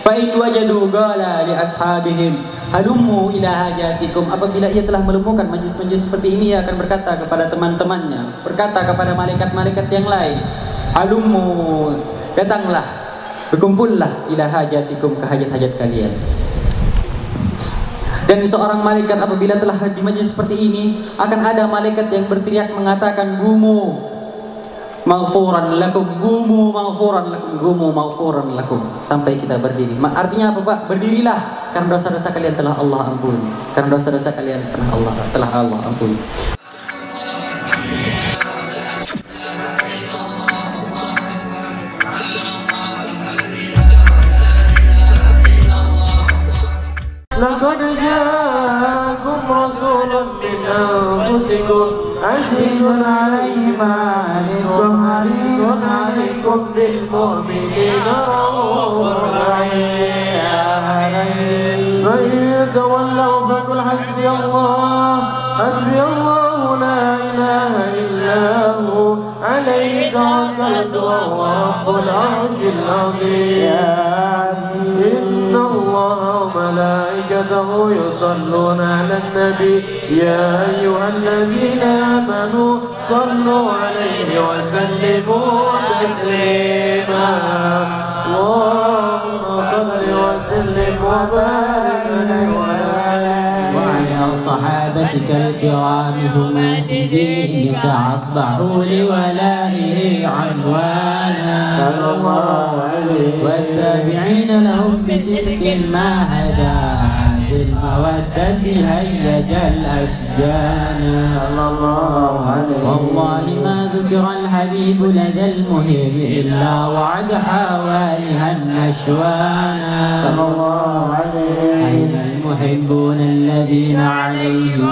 Fa'in wajadu qala li ashabihim halummu ila hajatikum. Apabila ia telah melumpuhkan majlis-majlis seperti ini, ia akan berkata kepada teman-temannya, berkata kepada malaikat-malaikat yang lain, halummu, datanglah, berkumpullah ila hajatikum, ke hajat-hajat kalian. Dan seorang malaikat apabila telah di majlis seperti ini, akan ada malaikat yang berteriak mengatakan, gumu maghfuran lakum, gumu maghfuran lakum, gumu maghfuran lakum, sampai kita berdiri. Artinya apa, Pak? Berdirilah, karena dosa-dosa kalian telah Allah ampuni, karena dosa-dosa kalian telah Allah ampuni. Laqad ja'akum rasulun min anfusikum azizun 'alaihi ma 'anittum harisun 'alaikum bil mu'minina ra'ufur rahim. Fa in tawallaw faqul hasbiyallahu la ilaha illa hu 'alaihi tawakkaltu wa huwa rabbul 'arsyil 'azim. Inna Allaha wa malaikatahu yusalluna 'alan nabi ya ayyuhalladzina amanu sallu 'alaihi wa sallimu taslima. Allahumma salli wa sallim wa barik 'ala صحابتك الكرام هم دينك أصبحوا لولائه عنوانا صلى الله عليه والتابعين لهم بصدق ما هدى بالمودة هيج الأشجان صلى الله عليه. والله ما ذكر الحبيب لدى المهم إلا وعد حوالها النشوانا صلى الله عليه. أين المحبون الذين عليهم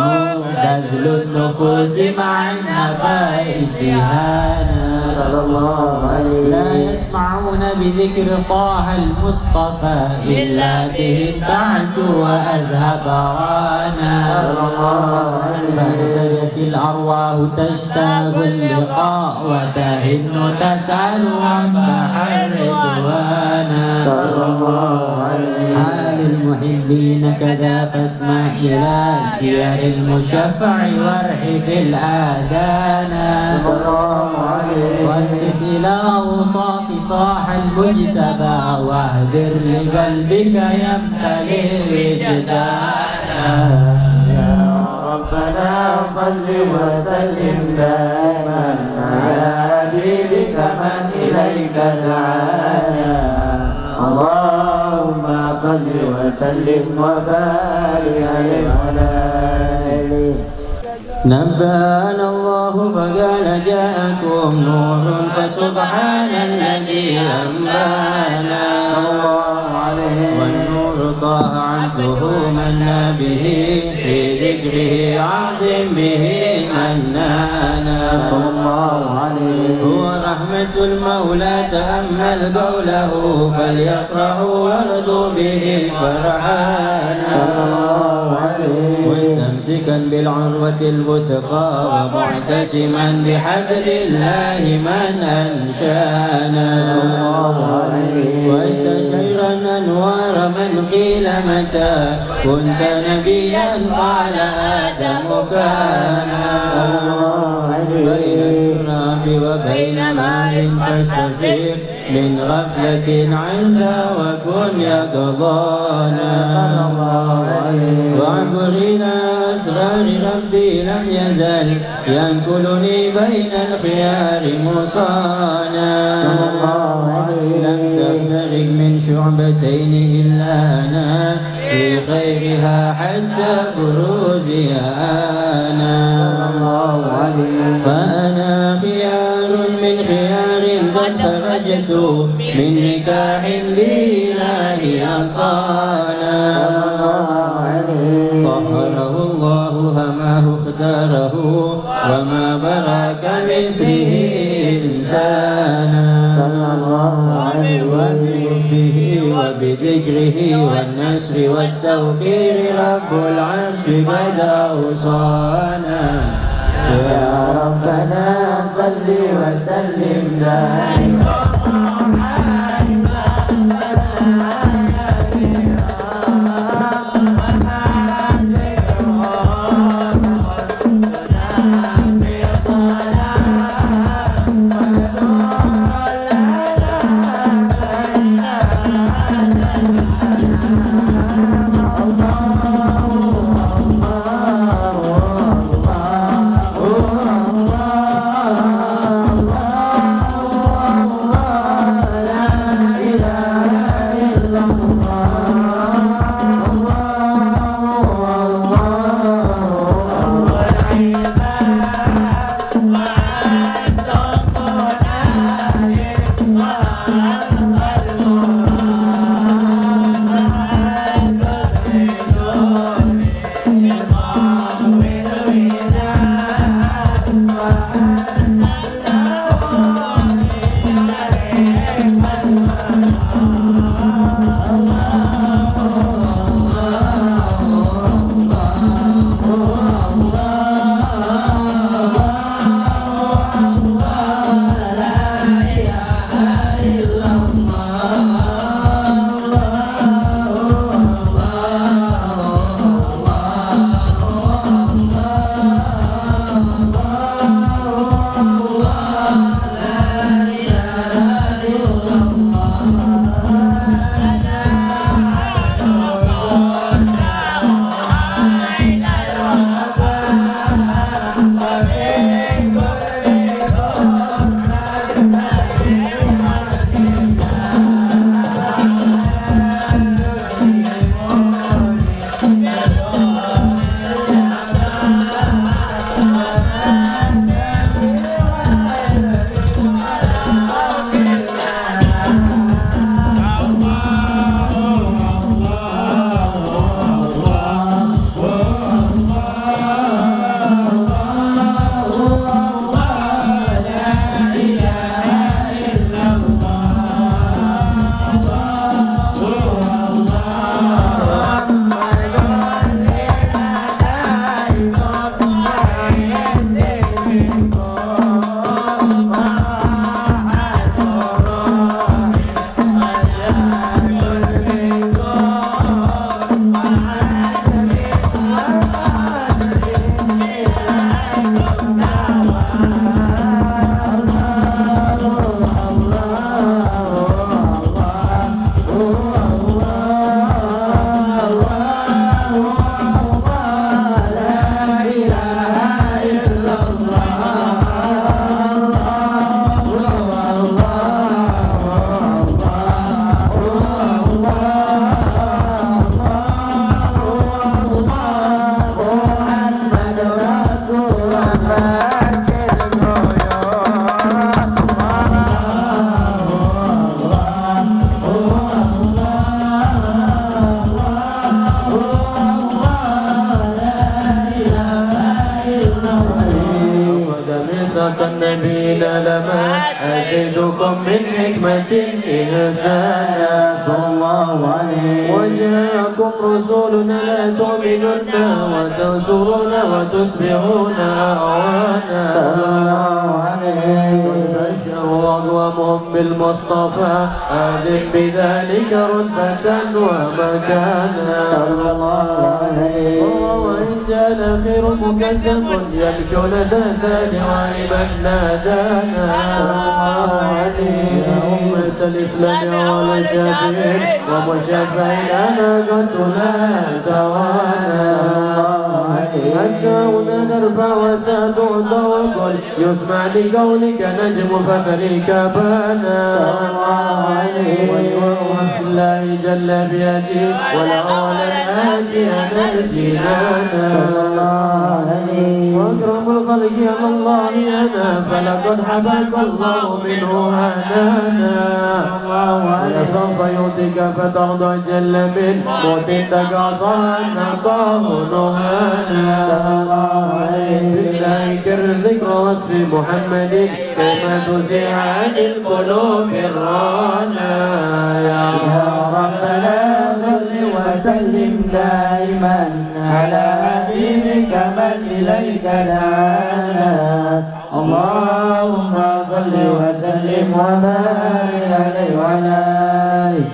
بذل النفوس مع النفائس هانا صلى الله عليه. لا يسمعون بذكر طه المصطفى إلا به البعث وأذهب رانا صلى الله عليه. فارتجت الأرواح تشتاق اللقاء وتهن تسأل عن بحر رضوانا صلى الله عليه. حال المحبين كذا فاسمع إلى سير المشفع وارحف الآذانا صلى الله عليه. وانزل إلى أوصاف طاح المجتبى واهدر لقلبك يمتلئ وجدانا. يا ربنا صل وسلم دائما على حبيبك من إليك دعانا. اللهم صل وسلم وبارك عليه وعلى آله. نبأنا الله فقال جاءكم نور فسبحان الذي أنبانا والنور طه عبده من به في ذكره عظم به منانا صلى الله عليه. هو رحمة المولى تأمل قوله فليفرحوا وارضوا به فرحانا صلى الله عليه. مستمسكا بالعروة الوثقى ومعتصما بحبل الله من أنشانا واستشعرا أنوار من قيل متى كنت نبيا قال آدم كان بين التراب وبين ماء فاستفيق من غفلة عن ذا وكن يقظانا وعبر إلى أسرار ربي لم يزل ينقلني بين الخيار مصانا لم تفترق من شعبتين إلا أنا في خيرها حتى بروزي أنا فأنا خيار من خيار قد خرجت من نكاح لله أنصانا طهره الله هماه اختاره وما برا كمثله إنسانا وبحبه وبذكره والنسر والتوقير رب العرش قد أوصانا يا ربنا صل وسلم دائما آتيتكم من حكمة إحسانا صلى الله عليه وجاءكم رسولنا لا تؤمنن وتنصرون وتصبحون أعوانا صلى الله عليه بشر أقوامهم بالمصطفى أعلم بذلك رتبة ومكانا صلى الله عليه وإن جاء الأخير مكذب يمشون تحت لواء نادانا صلى الله عليه يا أمة الإسلام والشافعين ومشافعين أنا قد لا توانا صلى الله عليه حتى هنا نرفع وستعطى وقل يسمع لقولك نجم فخرك بانا صلى الله عليه ولوجه الله جل بيده والأولى الآتي أنا الجنانا صلى الله عليه وأكرم الخلق على الله أنا فلقد حباك الله منه هدانا ولسوف يؤتيك فترضى جل من موتك عصا أعطاه نهانا صلى الله عليه بالله كر ذكر وصف محمد كما تزيع عن القلوب الرانا يا ربنا صل وسلم دائما على حبيبك من إليك دعانا اللهم صل وسلم وبارك عليه وعلى آله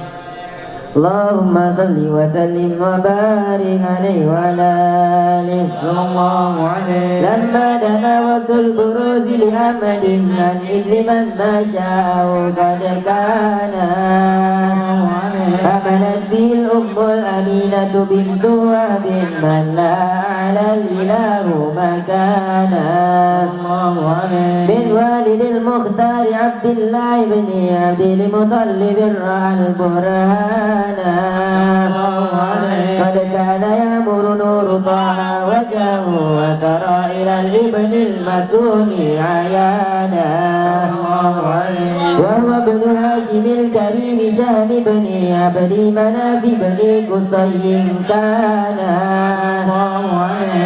اللهم صل وسلم وبارك عليه وعلى آله صلى الله عليه لما دنا وقت البروز لأحمد عن إذ من ما شاء قد كان حملت به الأم الأمينة بنت وهب من لا على الإله مكانا من والد المختار عبد الله بن عبد المطلب رأى البرهان قد كان يعمر نور طه وجهه وسرى إلى الابن المسؤول عيانا وهو ابن هاشم الكريم شهم بن عبد مناف بن قصي كان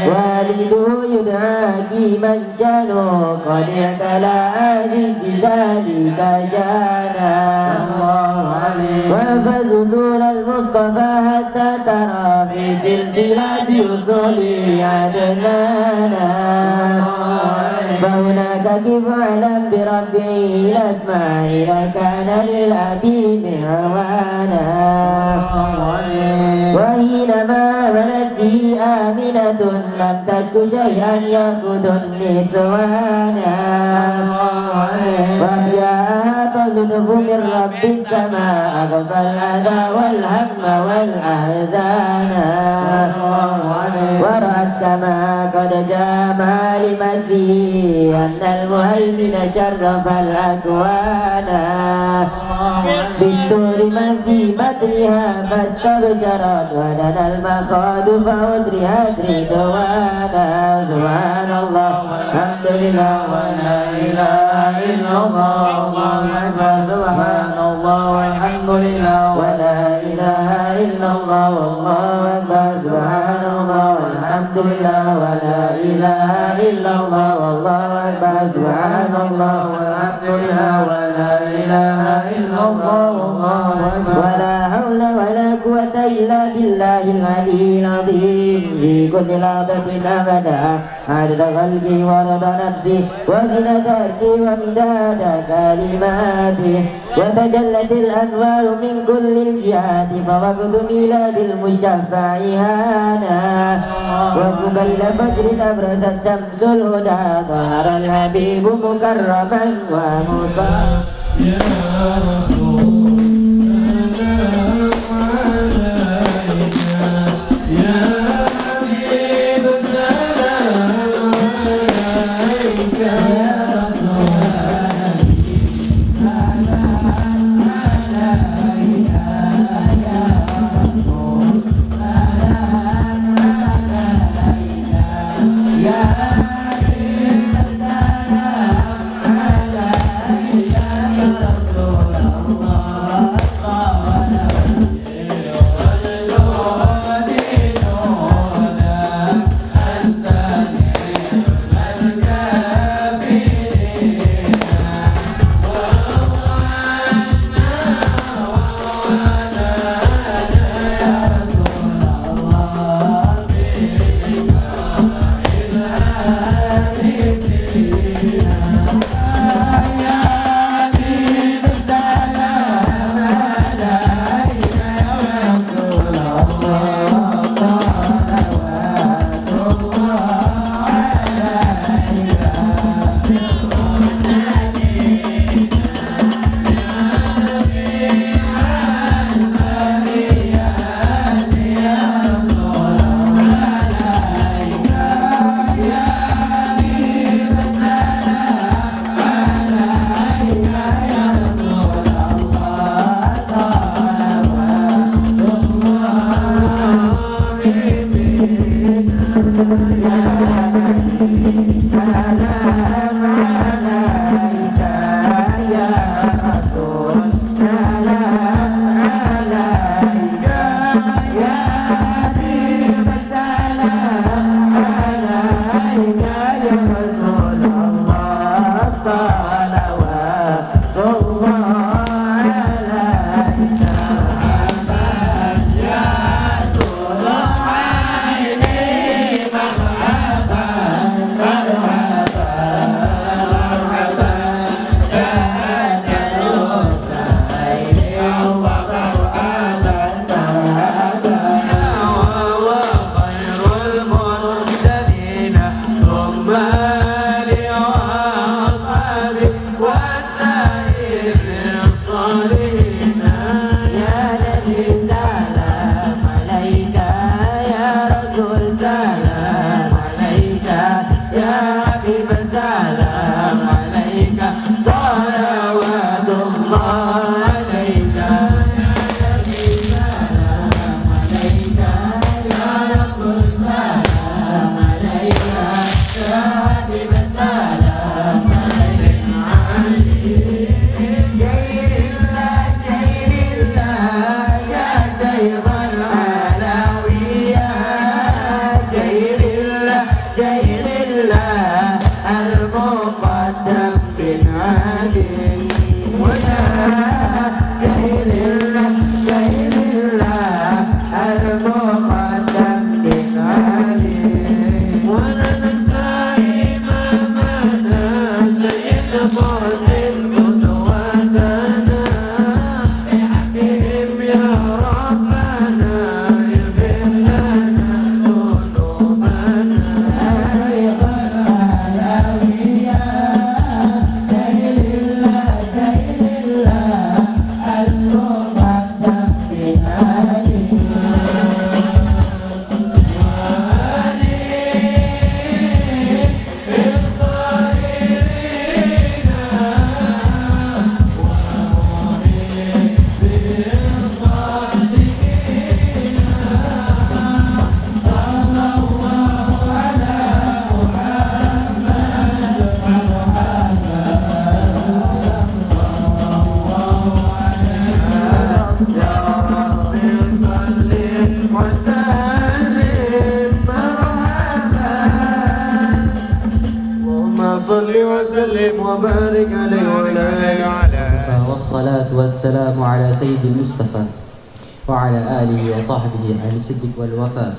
والده يدعى حكيما شانه قد اعتلى عزيز بذلك شانا وفزول المصطفى حتى ترى في سلسلة أصول عدنانا فهناك كيف علم برفعه الأسماء إذا كان للأبي معوانا وحينما عملت به آمنة لم تشك شيئا يأخذ النسوانا وأبياها تلطف من رب السماء أقصى الأذى والهم والأحزان ورأت كما قد جامع علمت به أن المهيمن شرف الأكوان بالدور من في بطنها فاستبشرت ودنا المخاض فأدريت رضوانا سبحان الله الحمد لله ولا إله إلا الله الله أكبر سبحان الله والحمد لله ولا إله إلا الله والله أكبر سبحان الله والحمد لله ولا إله إلا الله والله أكبر سبحان الله والحمد لله ولا إله إلا الله والله أكبر ولا حول ولا قوة إلا بالله العلي العظيم في كل لحظة أبدا عدد خلقي ورضا نفسي وزنة عرشي ومداد كلماتي وتجلت الأنوار من كل الجهات فوقت ميلاد المشفع هانا وقبيل فجر أبرزت شمس الهدى ظهر الحبيب مكرما ومصاب يا رسول سلام عليك يا حبيب سلام عليك يا رسول يا والصلاة والسلام على سيد المصطفى وعلى آله وصحبه أهل الصدق والوفاء.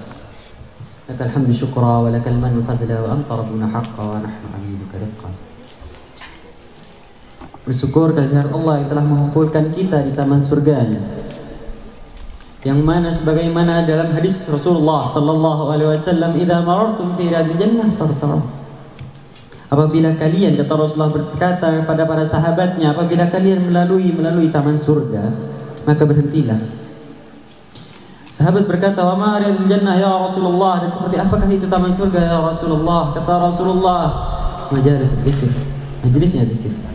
لك الحمد شكرا ولك المن فضلا وأنت ربنا حقا ونحن عبيدك رقا. Bersyukur kehadirat Allah yang telah mengumpulkan kita di taman surganya, yang mana sebagaimana dalam hadis Rasulullah sallallahu alaihi wasallam, "Idza marartum fi riyadil jannah fartau." Apabila kalian, kata Rasulullah berkata kepada para sahabatnya, apabila kalian melalui taman surga, maka berhentilah. Sahabat berkata, "Wa ma riyadul jannah ya Rasulullah?" Dan seperti apakah itu taman surga ya Rasulullah? Kata Rasulullah, majalis dzikir, majlisnya dzikir.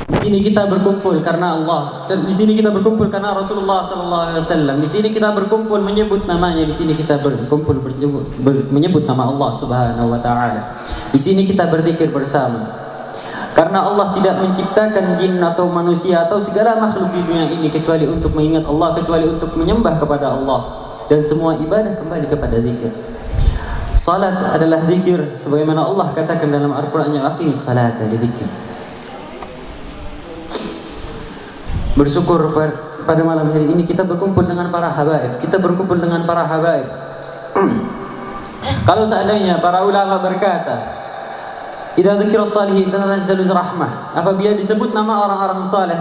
Di sini kita berkumpul karena Allah, dan di sini kita berkumpul karena Rasulullah sallallahu alaihi wasallam. Di sini kita berkumpul menyebut namanya, di sini kita berkumpul menyebut nama Allah Subhanahu wa taala. Di sini kita berzikir bersama. Karena Allah tidak menciptakan jin atau manusia atau segala makhluk di dunia ini kecuali untuk mengingat Allah, kecuali untuk menyembah kepada Allah, dan semua ibadah kembali kepada zikir. Salat adalah zikir sebagaimana Allah katakan dalam Al-Qur'annya, "Aqimis salata lidzikr." Bersyukur pada malam hari ini kita berkumpul dengan para habaib. Kita berkumpul dengan para habaib. Kalau seandainya para ulama berkata, "Idza dzukira shalihin tanazzalu rahmah." Apabila disebut nama orang-orang saleh,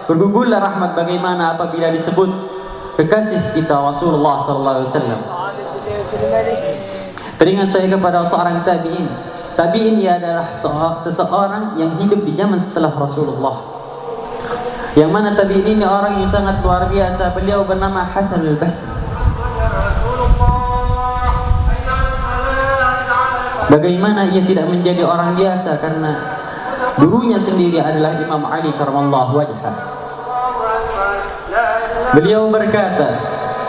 bergugurlah rahmat. Bagaimana apabila disebut kekasih kita Rasulullah sallallahu alaihi wasallam? Teringat saya kepada seorang tabi'in. Tabi'in ia adalah seseorang yang hidup di zaman setelah Rasulullah. Yang mana tabi'in ini orang yang sangat luar biasa. Beliau bernama Hasan al-Basri. Bagaimana ia tidak menjadi orang biasa? Karena gurunya sendiri adalah Imam Ali karramallahu wajhah. Beliau berkata,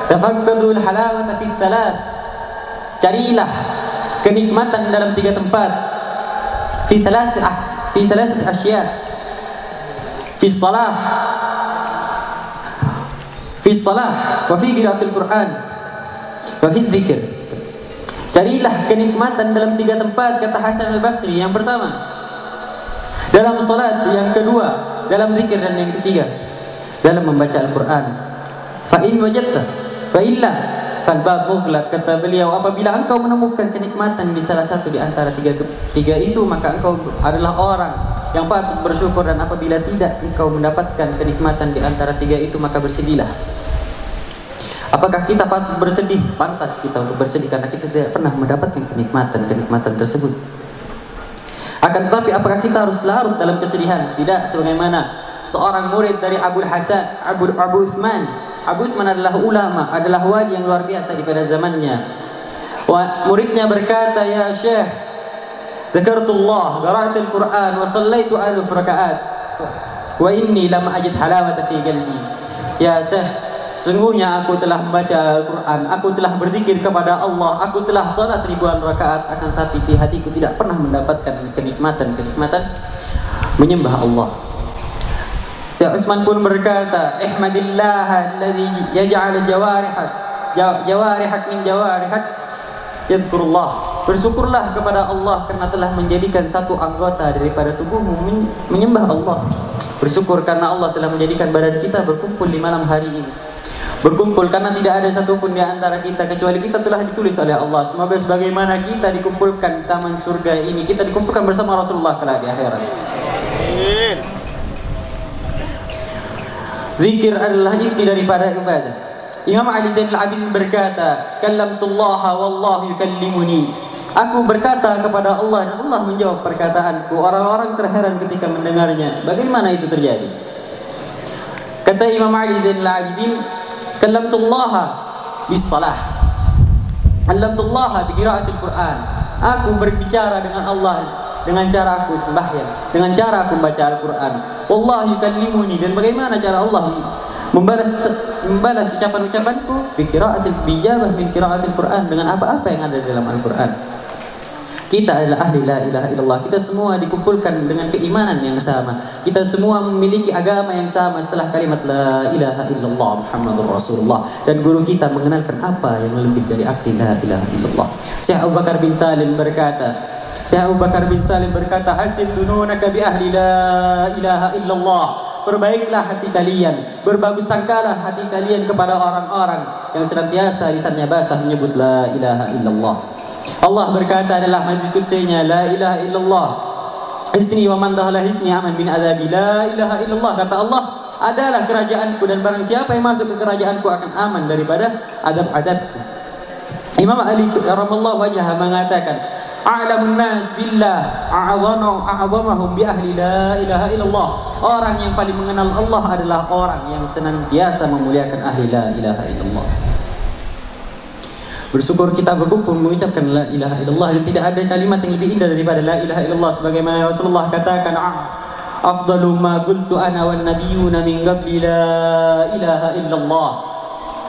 "Tafaqqadul halawata fi thalath." Carilah kenikmatan dalam 3 tempat. Fi thalath asya. Fi shalah wa fi qiraatil Quran wa fi dzikr. Carilah kenikmatan dalam 3 tempat, kata Hasan al-Basri. Yang pertama dalam salat, yang kedua dalam zikir, dan yang ketiga dalam membaca Al-Quran. Fa in wajadta fa illa fal bab mughlaq, kata beliau, apabila engkau menemukan kenikmatan di salah satu di antara tiga itu, maka engkau adalah orang yang patut bersyukur, dan apabila tidak engkau mendapatkan kenikmatan di antara 3 itu, maka bersedihlah. Apakah kita patut bersedih? Pantas kita untuk bersedih karena kita tidak pernah mendapatkan kenikmatan tersebut. Akan tetapi apakah kita harus larut dalam kesedihan? Tidak, sebagaimana seorang murid dari Abu Utsman. Abu Utsman adalah ulama, adalah wali yang luar biasa di pada zamannya. Muridnya berkata, "Ya Syekh, dzakartullah, qara'tul Quran wa sallaitu 1000 rakaat wa inni lam ajid halawata fi qalbi." Ya Syekh, sungguhnya aku telah membaca Al-Quran, aku telah berzikir kepada Allah, aku telah salat ribuan rakaat, akan tapi di hatiku tidak pernah mendapatkan kenikmatan menyembah Allah. Syekh Utsman pun berkata, "Ihmadillah alladzi yaj'al jawarihak min jawarihak yadhkurullah." Bersyukurlah kepada Allah karena telah menjadikan satu anggota daripada tubuhmu menyembah Allah. Bersyukur karena Allah telah menjadikan badan kita berkumpul di malam hari ini. Berkumpul karena tidak ada satupun di antara kita kecuali kita telah ditulis oleh Allah. Semoga sebagaimana kita dikumpulkan di taman surga ini, kita dikumpulkan bersama Rasulullah kelak di akhirat. Zikir adalah inti daripada ibadah. Imam Ali Zainal Abidin berkata, "Kallamtullaha wallahu yukallimuni." Aku berkata kepada Allah dan Allah menjawab perkataanku. Orang-orang terheran ketika mendengarnya. Bagaimana itu terjadi? Kata Imam Ali Zainal Abidin, "Kallamtullaha bis-salah. Kallamtullaha bi qiraatil Quran." Aku berbicara dengan Allah dengan cara aku sembahyang, dengan cara aku membaca Al-Quran. Wallahu yukallimuni, dan bagaimana cara Allah membalas ucapan-ucapanku? Bijabah min qiraatil Quran, dengan apa-apa yang ada dalam Al-Quran. Kita adalah ahli la ilaha illallah. Kita semua dikumpulkan dengan keimanan yang sama. Kita semua memiliki agama yang sama setelah kalimat la ilaha illallah Muhammadur Rasulullah. Dan guru kita mengenalkan apa yang lebih dari arti la ilaha illallah. Syekh Abu Bakar bin Salim berkata, "Hasin dununaka bi ahli la ilaha illallah." Perbaiklah hati kalian, berbagus sangkalah hati kalian kepada orang-orang yang senantiasa lisannya basah menyebut la ilaha illallah. Allah berkata dalam hadis qudsinya, "La ilaha illallah hisni wa man dakhala hisni aman min adzabi." La ilaha illallah, kata Allah, adalah kerajaanku, dan barang siapa yang masuk ke kerajaanku akan aman daripada adab-adabku. Imam Ali rahimallahu wajhah mengatakan, "A'lamun nas billah a'zamahum bi ahli la ilaha illallah." Orang yang paling mengenal Allah adalah orang yang senantiasa memuliakan ahli la ilaha illallah. Bersyukur kita berkumpul mengucapkan la ilaha illallah, dan tidak ada kalimat yang lebih indah daripada la ilaha illallah, sebagaimana Rasulullah katakan, "Afdalu ma qultu ana wan nabiyyuna min qabli la ilaha illallah."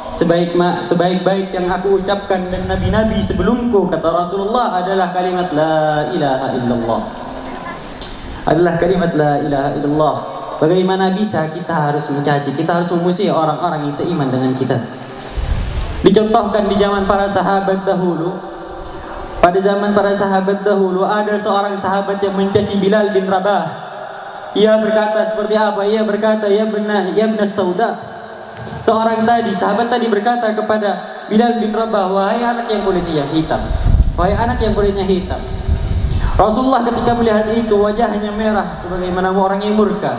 Sebaik-baik yang aku ucapkan dan nabi-nabi sebelumku, kata Rasulullah, adalah kalimat la ilaha illallah. Adalah kalimat la ilaha illallah. Bagaimana bisa kita harus mencaci, kita harus memusuhi orang-orang yang seiman dengan kita? Dicontohkan di zaman para sahabat dahulu. Pada zaman para sahabat dahulu ada seorang sahabat yang mencaci Bilal bin Rabah. Ia berkata seperti apa? Ia berkata, "Ya ibn Sauda." Seorang tadi, sahabat tadi berkata kepada Bilal bin Rabah, "Wahai anak yang kulitnya hitam, wahai anak yang kulitnya hitam." Rasulullah ketika melihat itu wajahnya merah sebagaimana orang yang murka.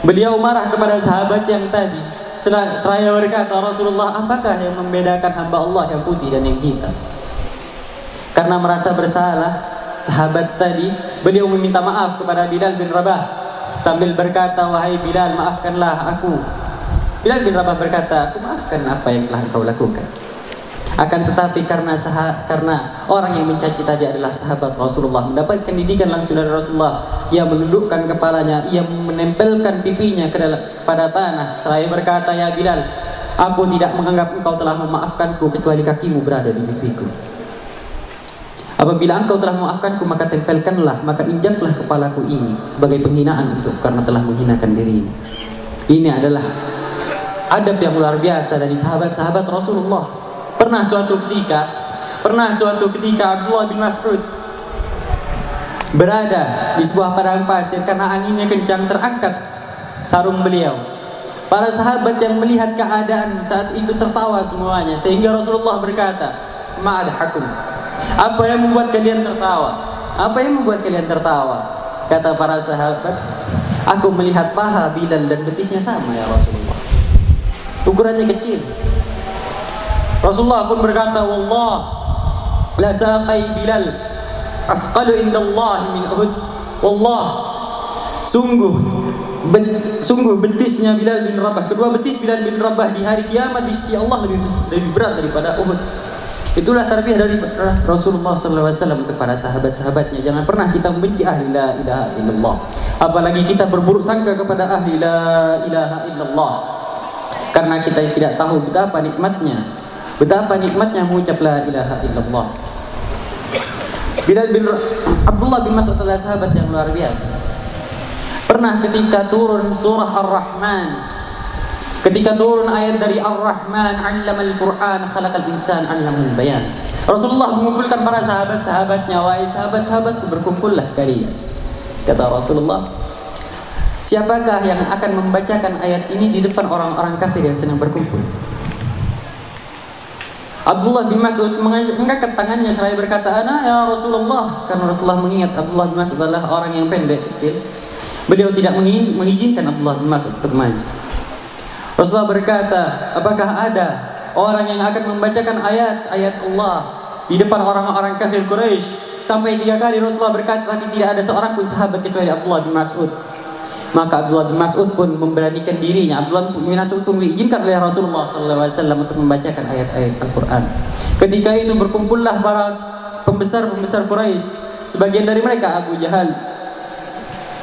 Beliau marah kepada sahabat yang tadi. Seraya berkata, "Rasulullah, apakah yang membedakan hamba Allah yang putih dan yang hitam?" Karena merasa bersalah, sahabat tadi, beliau meminta maaf kepada Bilal bin Rabah sambil berkata, "Wahai Bilal, maafkanlah aku." Bilal bin Rabah berkata, "Aku maafkan apa yang telah engkau lakukan." Akan tetapi karena orang yang mencaci tadi adalah sahabat Rasulullah, mendapatkan didikan langsung dari Rasulullah, ia menundukkan kepalanya, ia menempelkan pipinya kepada tanah seraya berkata, "Ya Bilal, aku tidak menganggap engkau telah memaafkanku kecuali kakimu berada di pipiku." Apabila engkau telah memaafkanku, maka tempelkanlah, maka injaklah kepalaku ini sebagai penghinaan untuk karena telah menghinakan dirimu. Ini adalah adab yang luar biasa dari sahabat-sahabat Rasulullah. Pernah suatu ketika Abdullah bin Mas'ud berada di sebuah padang pasir, karena anginnya kencang terangkat sarung beliau. Para sahabat yang melihat keadaan saat itu tertawa semuanya, sehingga Rasulullah berkata, "Ma'adhakum." Apa yang membuat kalian tertawa? Apa yang membuat kalian tertawa? Kata para sahabat, "Aku melihat paha Bilal dan betisnya sama ya Rasulullah. Ukurannya kecil." Rasulullah pun berkata, "Wallah la saqai Bilal asqalu indallahi min Uhud." Wallah, sungguh betisnya Bilal bin Rabah, kedua betis Bilal bin Rabah di hari kiamat di sisi Allah lebih berat daripada Uhud. Itulah tarbiyah dari Rasulullah SAW untuk para sahabat-sahabatnya. Jangan pernah kita membenci ahli la ilaha illallah, apalagi kita berburuk sangka kepada ahli la ilaha illallah, karena kita tidak tahu betapa nikmatnya mengucap la ilaha illallah. Abdullah bin Mas'ud adalah sahabat yang luar biasa. Pernah ketika turun surah Ar-Rahman, ketika turun ayat dari Ar-Rahman, 'allamal Qur'an, khalaqal insan, 'allamal bayan. Rasulullah mengumpulkan para sahabat-sahabatnya, "Wahai sahabat-sahabatku, berkumpullah kalian." Kata Rasulullah, "Siapakah yang akan membacakan ayat ini di depan orang-orang kafir yang sedang berkumpul?" Abdullah bin Mas'ud mengangkat tangannya seraya berkata, "Ana ya Rasulullah." Karena Rasulullah mengingat Abdullah bin Mas'ud adalah orang yang pendek kecil, beliau tidak mengizinkan Abdullah bin Mas'ud untuk maju. Rasulullah berkata, "Apakah ada orang yang akan membacakan ayat-ayat Allah di depan orang-orang kafir Quraisy?" Sampai 3 kali Rasulullah berkata, tapi tidak ada seorang pun sahabat kecuali Abdullah bin Mas'ud. Maka Abdullah bin Mas'ud pun memberanikan dirinya. Abdullah bin Mas'ud pun diizinkan oleh Rasulullah SAW untuk membacakan ayat-ayat Al-Quran. Ketika itu berkumpullah para pembesar-pembesar Quraisy. Sebagian dari mereka Abu Jahal.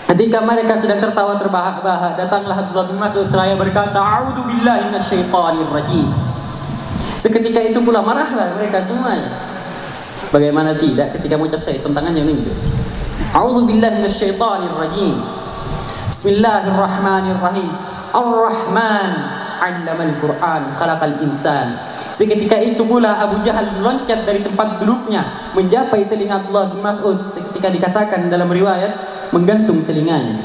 Ketika mereka sedang tertawa terbahak-bahak, datanglah Abdullah bin Mas'ud seraya berkata, "A'udzu billahi minasyaitonir rajim." Seketika itu pula marahlah mereka semuanya. Bagaimana tidak ketika mengucap syaitan tangannya ini. "A'udzu billahi minasyaitonir rajim. Bismillahirrahmanirrahim. Ar-Rahman 'allamal Qur'an, khalaqal insan." Seketika itu pula Abu Jahal meloncat dari tempat duduknya, mencapai telinga Abdullah bin Mas'ud. Seketika dikatakan dalam riwayat, menggantung telinganya.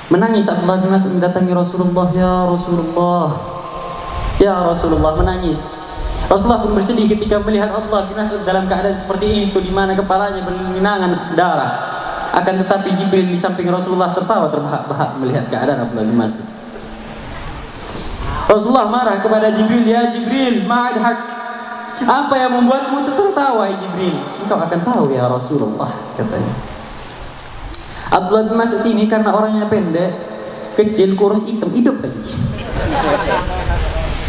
Menangis Abdullah bin Mas'ud mendatangi Rasulullah, "Ya Rasulullah, ya Rasulullah," menangis. Rasulullah pun bersedih ketika melihat Abdullah bin Mas'ud dalam keadaan seperti itu, di mana kepalanya berlinangan darah. Akan tetapi Jibril di samping Rasulullah tertawa terbahak-bahak melihat keadaan Abdullah bin Mas'ud. Rasulullah marah kepada Jibril, "Ya Jibril, ma'adhak. Apa yang membuatmu tertawa, Jibril?" "Engkau akan tahu ya Rasulullah," katanya. Abdullah bin Mas'ud ini karena orangnya pendek, kecil, kurus, hitam, hidup lagi.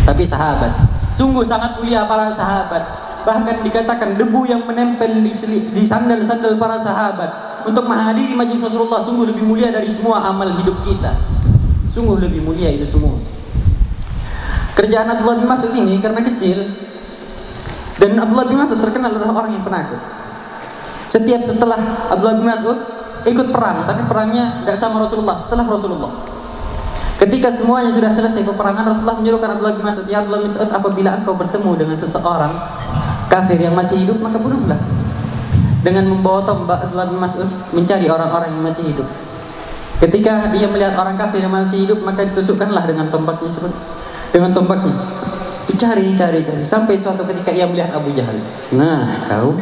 Tapi sahabat, sungguh sangat mulia para sahabat. Bahkan dikatakan debu yang menempel di sandal-sandal para sahabat untuk menghadiri majlis Rasulullah sungguh lebih mulia dari semua amal hidup kita. Sungguh lebih mulia itu semua. Kerjaan Abdullah bin Mas'ud ini karena kecil, dan Abdullah bin Mas'ud terkenal adalah orang yang penakut. Setelah Abdullah bin Mas'ud ikut perang, tapi perangnya tidak sama Rasulullah. Setelah Rasulullah, ketika semuanya sudah selesai peperangan, Rasulullah menyuruhkan Abdullah bin Mas'ud, "Ya Abdullah bin Mas'ud, apabila engkau bertemu dengan seseorang kafir yang masih hidup, maka bunuhlah." Dengan membawa tombak, Abdullah bin Mas'ud mencari orang-orang yang masih hidup. Ketika dia melihat orang kafir yang masih hidup, maka ditusukkanlah dengan tombaknya. Dicari sampai suatu ketika ia melihat Abu Jahal. Nah, kau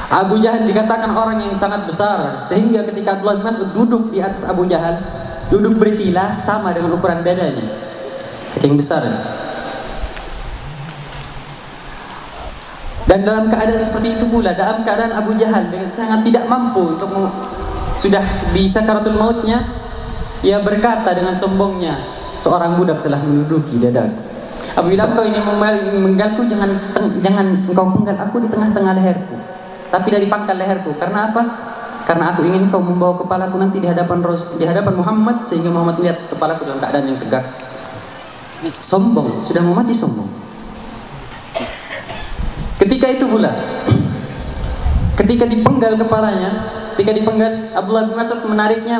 Abu Jahal dikatakan orang yang sangat besar, sehingga ketika Abdullah bin Mas'ud duduk di atas Abu Jahal, duduk bersila sama dengan ukuran dadanya, saking besar. Dan dalam keadaan seperti itu pula, dalam keadaan Abu Jahal sangat tidak mampu untuk sudah di sakaratul mautnya, ia berkata dengan sombongnya, "Seorang budak telah menduduki dadaku. Apabila engkau ini menggalku, jangan engkau penggal aku di tengah-tengah leherku, tapi dari pangkal leherku. Karena apa? Karena aku ingin engkau membawa kepalaku nanti di hadapan Muhammad, sehingga Muhammad melihat kepalaku dalam keadaan yang tegak." Sombong, sudah mau mati sombong. Ketika itu pula, ketika dipenggal kepalanya, ketika dipenggal, Abdullah bin Mas'ud menariknya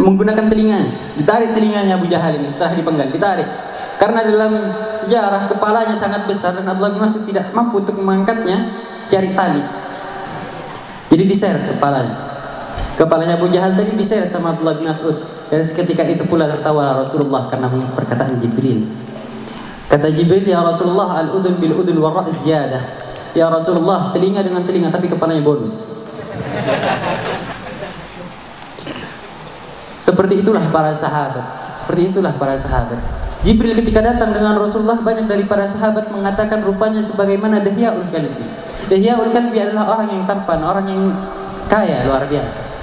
menggunakan telinganya. Ditarik telinganya Abu Jahal ini setelah dipenggal, ditarik. Karena dalam sejarah kepalanya sangat besar dan Abdullah bin Mas'ud tidak mampu untuk mengangkatnya, cari tali. Jadi diseret kepalanya. Kepalanya Abu Jahal tadi diseret sama Abdullah bin Mas'ud. Dan seketika itu pula tertawa Rasulullah karena perkataan Jibril. Kata Jibril, ya Rasulullah, al-udhun bil-udhun war-ra's ziyadah. Ya Rasulullah, telinga dengan telinga tapi kepalanya bonus. Seperti itulah para sahabat. Seperti itulah para sahabat. Jibril ketika datang dengan Rasulullah, banyak dari para sahabat mengatakan rupanya sebagaimana Dihyaul Kalbi. Dihyaul Kalbi adalah orang yang tampan, orang yang kaya luar biasa.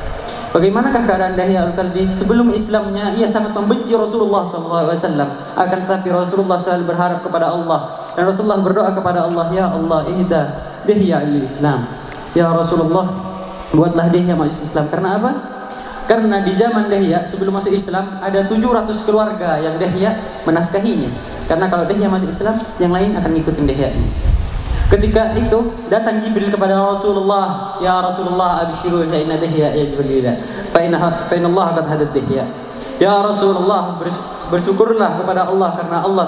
Bagaimanakah keadaan Dihyaul Kalbi? Sebelum Islamnya ia sangat membenci Rasulullah SAW. Akan tetapi Rasulullah selalu berharap kepada Allah. Dan Rasulullah berdoa kepada Allah, ya Allah, ihda Dihya il-Islam. Ya Rasulullah, buatlah Dihya masuk Islam. Karena apa? Karena di zaman Dihya sebelum masuk Islam ada 700 keluarga yang Dihya menafkahinya. Karena kalau Dihya masuk Islam, yang lain akan ngikutin Dihya ini. Ketika itu datang Jibril kepada Rasulullah, ya Rasulullah, abshiru fa inna Dihya ya Jibril, fa inna Allah qad hadat Dihya. Ya Rasulullah, bersyukurlah kepada Allah karena Allah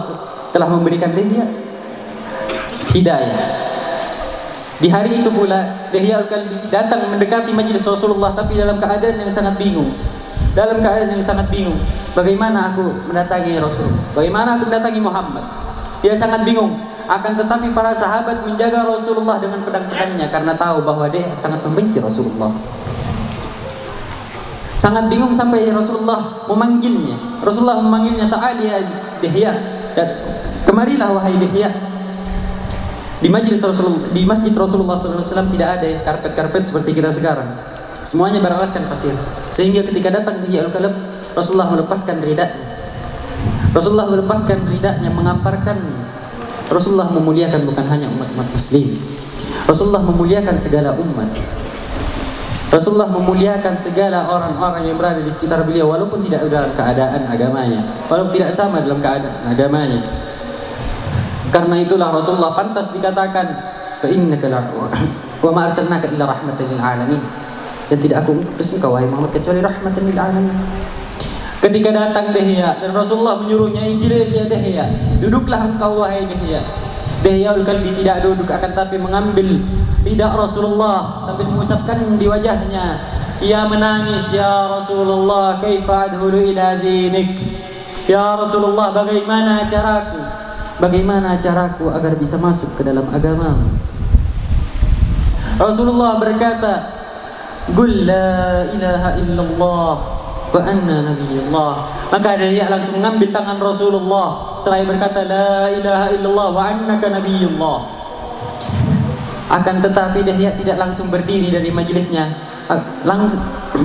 telah memberikan Dihya hidayah. Di hari itu pula Dihyaul Kalbi datang mendekati majelis Rasulullah, tapi dalam keadaan yang sangat bingung. Dalam keadaan yang sangat bingung, bagaimana aku mendatangi Rasulullah? Bagaimana aku mendatangi Muhammad? Dia sangat bingung. Akan tetapi para sahabat menjaga Rasulullah dengan pedang-pedangnya karena tahu bahwa dia sangat membenci Rasulullah. Sangat bingung sampai Rasulullah memanggilnya. Rasulullah memanggilnya, ta'ali ya Dihya. Kemarilah wahai Dihya. Di masjid Rasulullah SAW tidak ada karpet-karpet seperti kita sekarang. Semuanya beralaskan pasir. Sehingga ketika datang Dihyaul Kalb, Rasulullah melepaskan ridanya. Rasulullah melepaskan ridanya, mengamparkannya. Rasulullah memuliakan bukan hanya umat-umat muslim. Rasulullah memuliakan segala umat. Rasulullah memuliakan segala orang-orang yang berada di sekitar beliau walaupun tidak dalam keadaan agamanya, walaupun tidak sama dalam keadaan agamanya. Karena itulah Rasulullah pantas dikatakan, fa innaka la wa ma arsalnaka illa rahmatan lil alamin. Dan tidak aku utus engkau wahai Muhammad kecuali rahmatan lil alamin. Ketika datang Dihya dan Rasulullah menyuruhnya, ijlis ya Dihya, duduklah engkau wahai Dihya. Dihyaul Kalbi tidak duduk, akan tapi mengambil lidah Rasulullah sambil mengusapkan di wajahnya. Ia menangis, ya Rasulullah, kaifa adhulu ila dinik. Ya Rasulullah, bagaimana caraku? Bagaimana caraku agar bisa masuk ke dalam agamamu? Rasulullah berkata, qul la ilaha illallah wa anna nabiyullah. Maka dia langsung mengambil tangan Rasulullah seraya berkata, la ilaha illallah wa annaka nabiyullah. Akan tetapi dia tidak langsung berdiri dari majelisnya,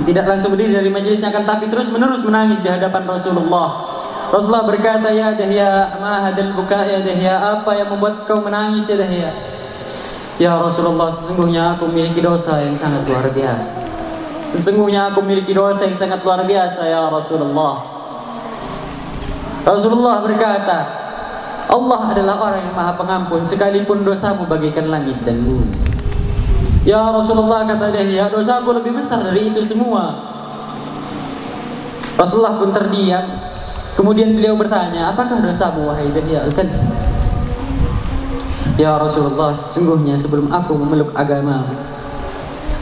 tidak langsung berdiri dari majelisnya, akan tapi terus menerus menangis di hadapan Rasulullah. Rasulullah berkata, ya Dihya, ma hadal buka ya Dihya, apa yang membuat kau menangis ya Dihya? Ya Rasulullah, sesungguhnya aku memiliki dosa yang sangat luar biasa. Sesungguhnya aku memiliki dosa yang sangat luar biasa ya Rasulullah. Rasulullah berkata, Allah adalah orang yang maha pengampun, sekalipun dosamu bagaikan langit dan bumi. Ya Rasulullah, kata dia, dosaku lebih besar dari itu semua. Rasulullah pun terdiam. Kemudian beliau bertanya, apakah dosamu wahai Dihyaul Kalbi? Ya Rasulullah, sesungguhnya sebelum aku memeluk agamamu,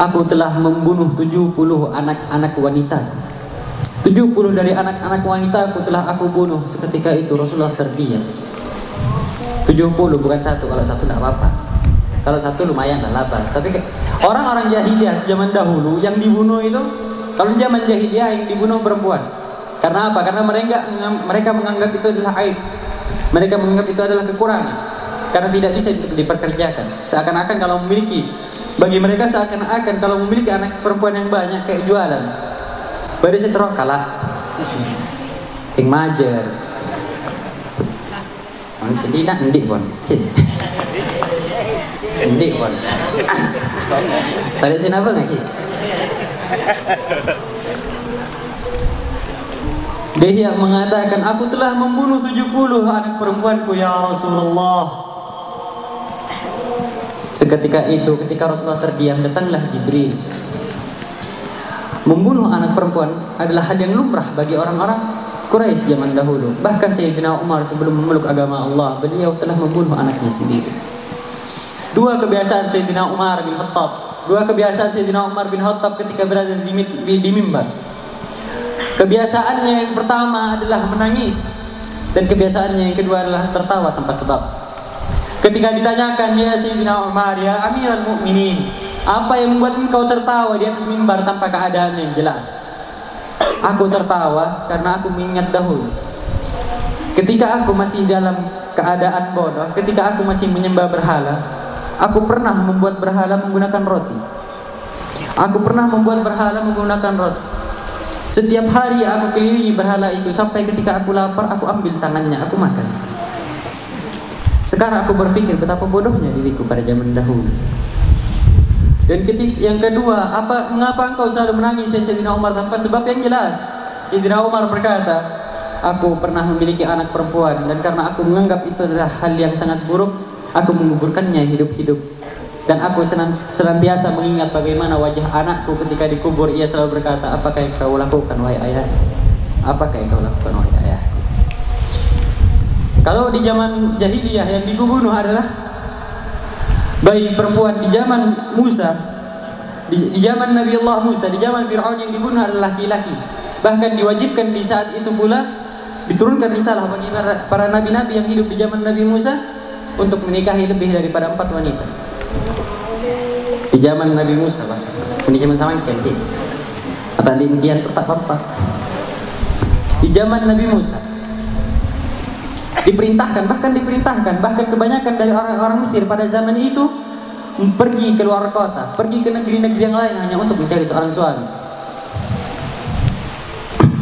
aku telah membunuh 70 anak-anak wanita. 70 dari anak-anak wanita aku telah aku bunuh. Seketika itu Rasulullah terdiam. 70 bukan satu. Kalau satu tidak apa-apa. Kalau satu lumayan lah labas. Tapi orang-orang jahiliyah zaman dahulu yang dibunuh itu, kalau zaman jahiliyah yang dibunuh perempuan. Karena apa? Karena mereka menganggap itu adalah aib. Mereka menganggap itu adalah kekurangan. Karena tidak bisa diperkerjakan. Seakan-akan kalau memiliki, bagi mereka seakan-akan kalau memiliki anak perempuan yang banyak kayak jualan. Baru seterok kalah. Ting majer. Orang sedih nak ndik pun. Ndik pun. Tadi sini apa nggak sih? Dia mengatakan, aku telah membunuh 70 anak perempuanku ya Rasulullah. Seketika itu, ketika Rasulullah terdiam, datanglah Jibril. Membunuh anak perempuan adalah hal yang lumrah bagi orang-orang Quraisy zaman dahulu. Bahkan Sayyidina Umar sebelum memeluk agama Allah, beliau telah membunuh anaknya sendiri. Dua kebiasaan Sayyidina Umar bin Khattab ketika berada di mimbar. Kebiasaannya yang pertama adalah menangis, dan kebiasaannya yang kedua adalah tertawa tanpa sebab. Ketika ditanyakan, ya Sayyidina Umar, ya Amirul Mukminin, apa yang membuat engkau tertawa di atas mimbar tanpa keadaan yang jelas? Aku tertawa karena aku mengingat dahulu ketika aku masih dalam keadaan bodoh, ketika aku masih menyembah berhala, aku pernah membuat berhala menggunakan roti. Aku pernah membuat berhala menggunakan roti. Setiap hari aku kelilingi berhala itu sampai ketika aku lapar, aku ambil tangannya, aku makan. Sekarang aku berpikir betapa bodohnya diriku pada zaman dahulu. Dan yang kedua, mengapa engkau selalu menangis Sayyidina Umar tanpa sebab yang jelas? Sayyidina Umar berkata, aku pernah memiliki anak perempuan, dan karena aku menganggap itu adalah hal yang sangat buruk, aku menguburkannya hidup-hidup. Dan aku senantiasa mengingat bagaimana wajah anakku ketika dikubur. Ia selalu berkata, apakah yang kau lakukan wahai ayah? Apakah yang kau lakukan wahai ayah? Kalau di zaman jahiliyah yang dibunuh adalah bayi perempuan. Di zaman Musa, di zaman Nabi Allah Musa, di zaman Fir'aun yang dibunuh adalah laki-laki. Bahkan diwajibkan di saat itu pula, diturunkan risalah bagi para nabi-nabi yang hidup di zaman Nabi Musa untuk menikahi lebih daripada 4 wanita. Di zaman Nabi Musa, Pak. Di zaman sama kenti. Atau di Indian tetap apa? Di zaman Nabi Musa diperintahkan, bahkan kebanyakan dari orang-orang Mesir pada zaman itu pergi ke luar kota, pergi ke negeri-negeri yang lain hanya untuk mencari seorang suami.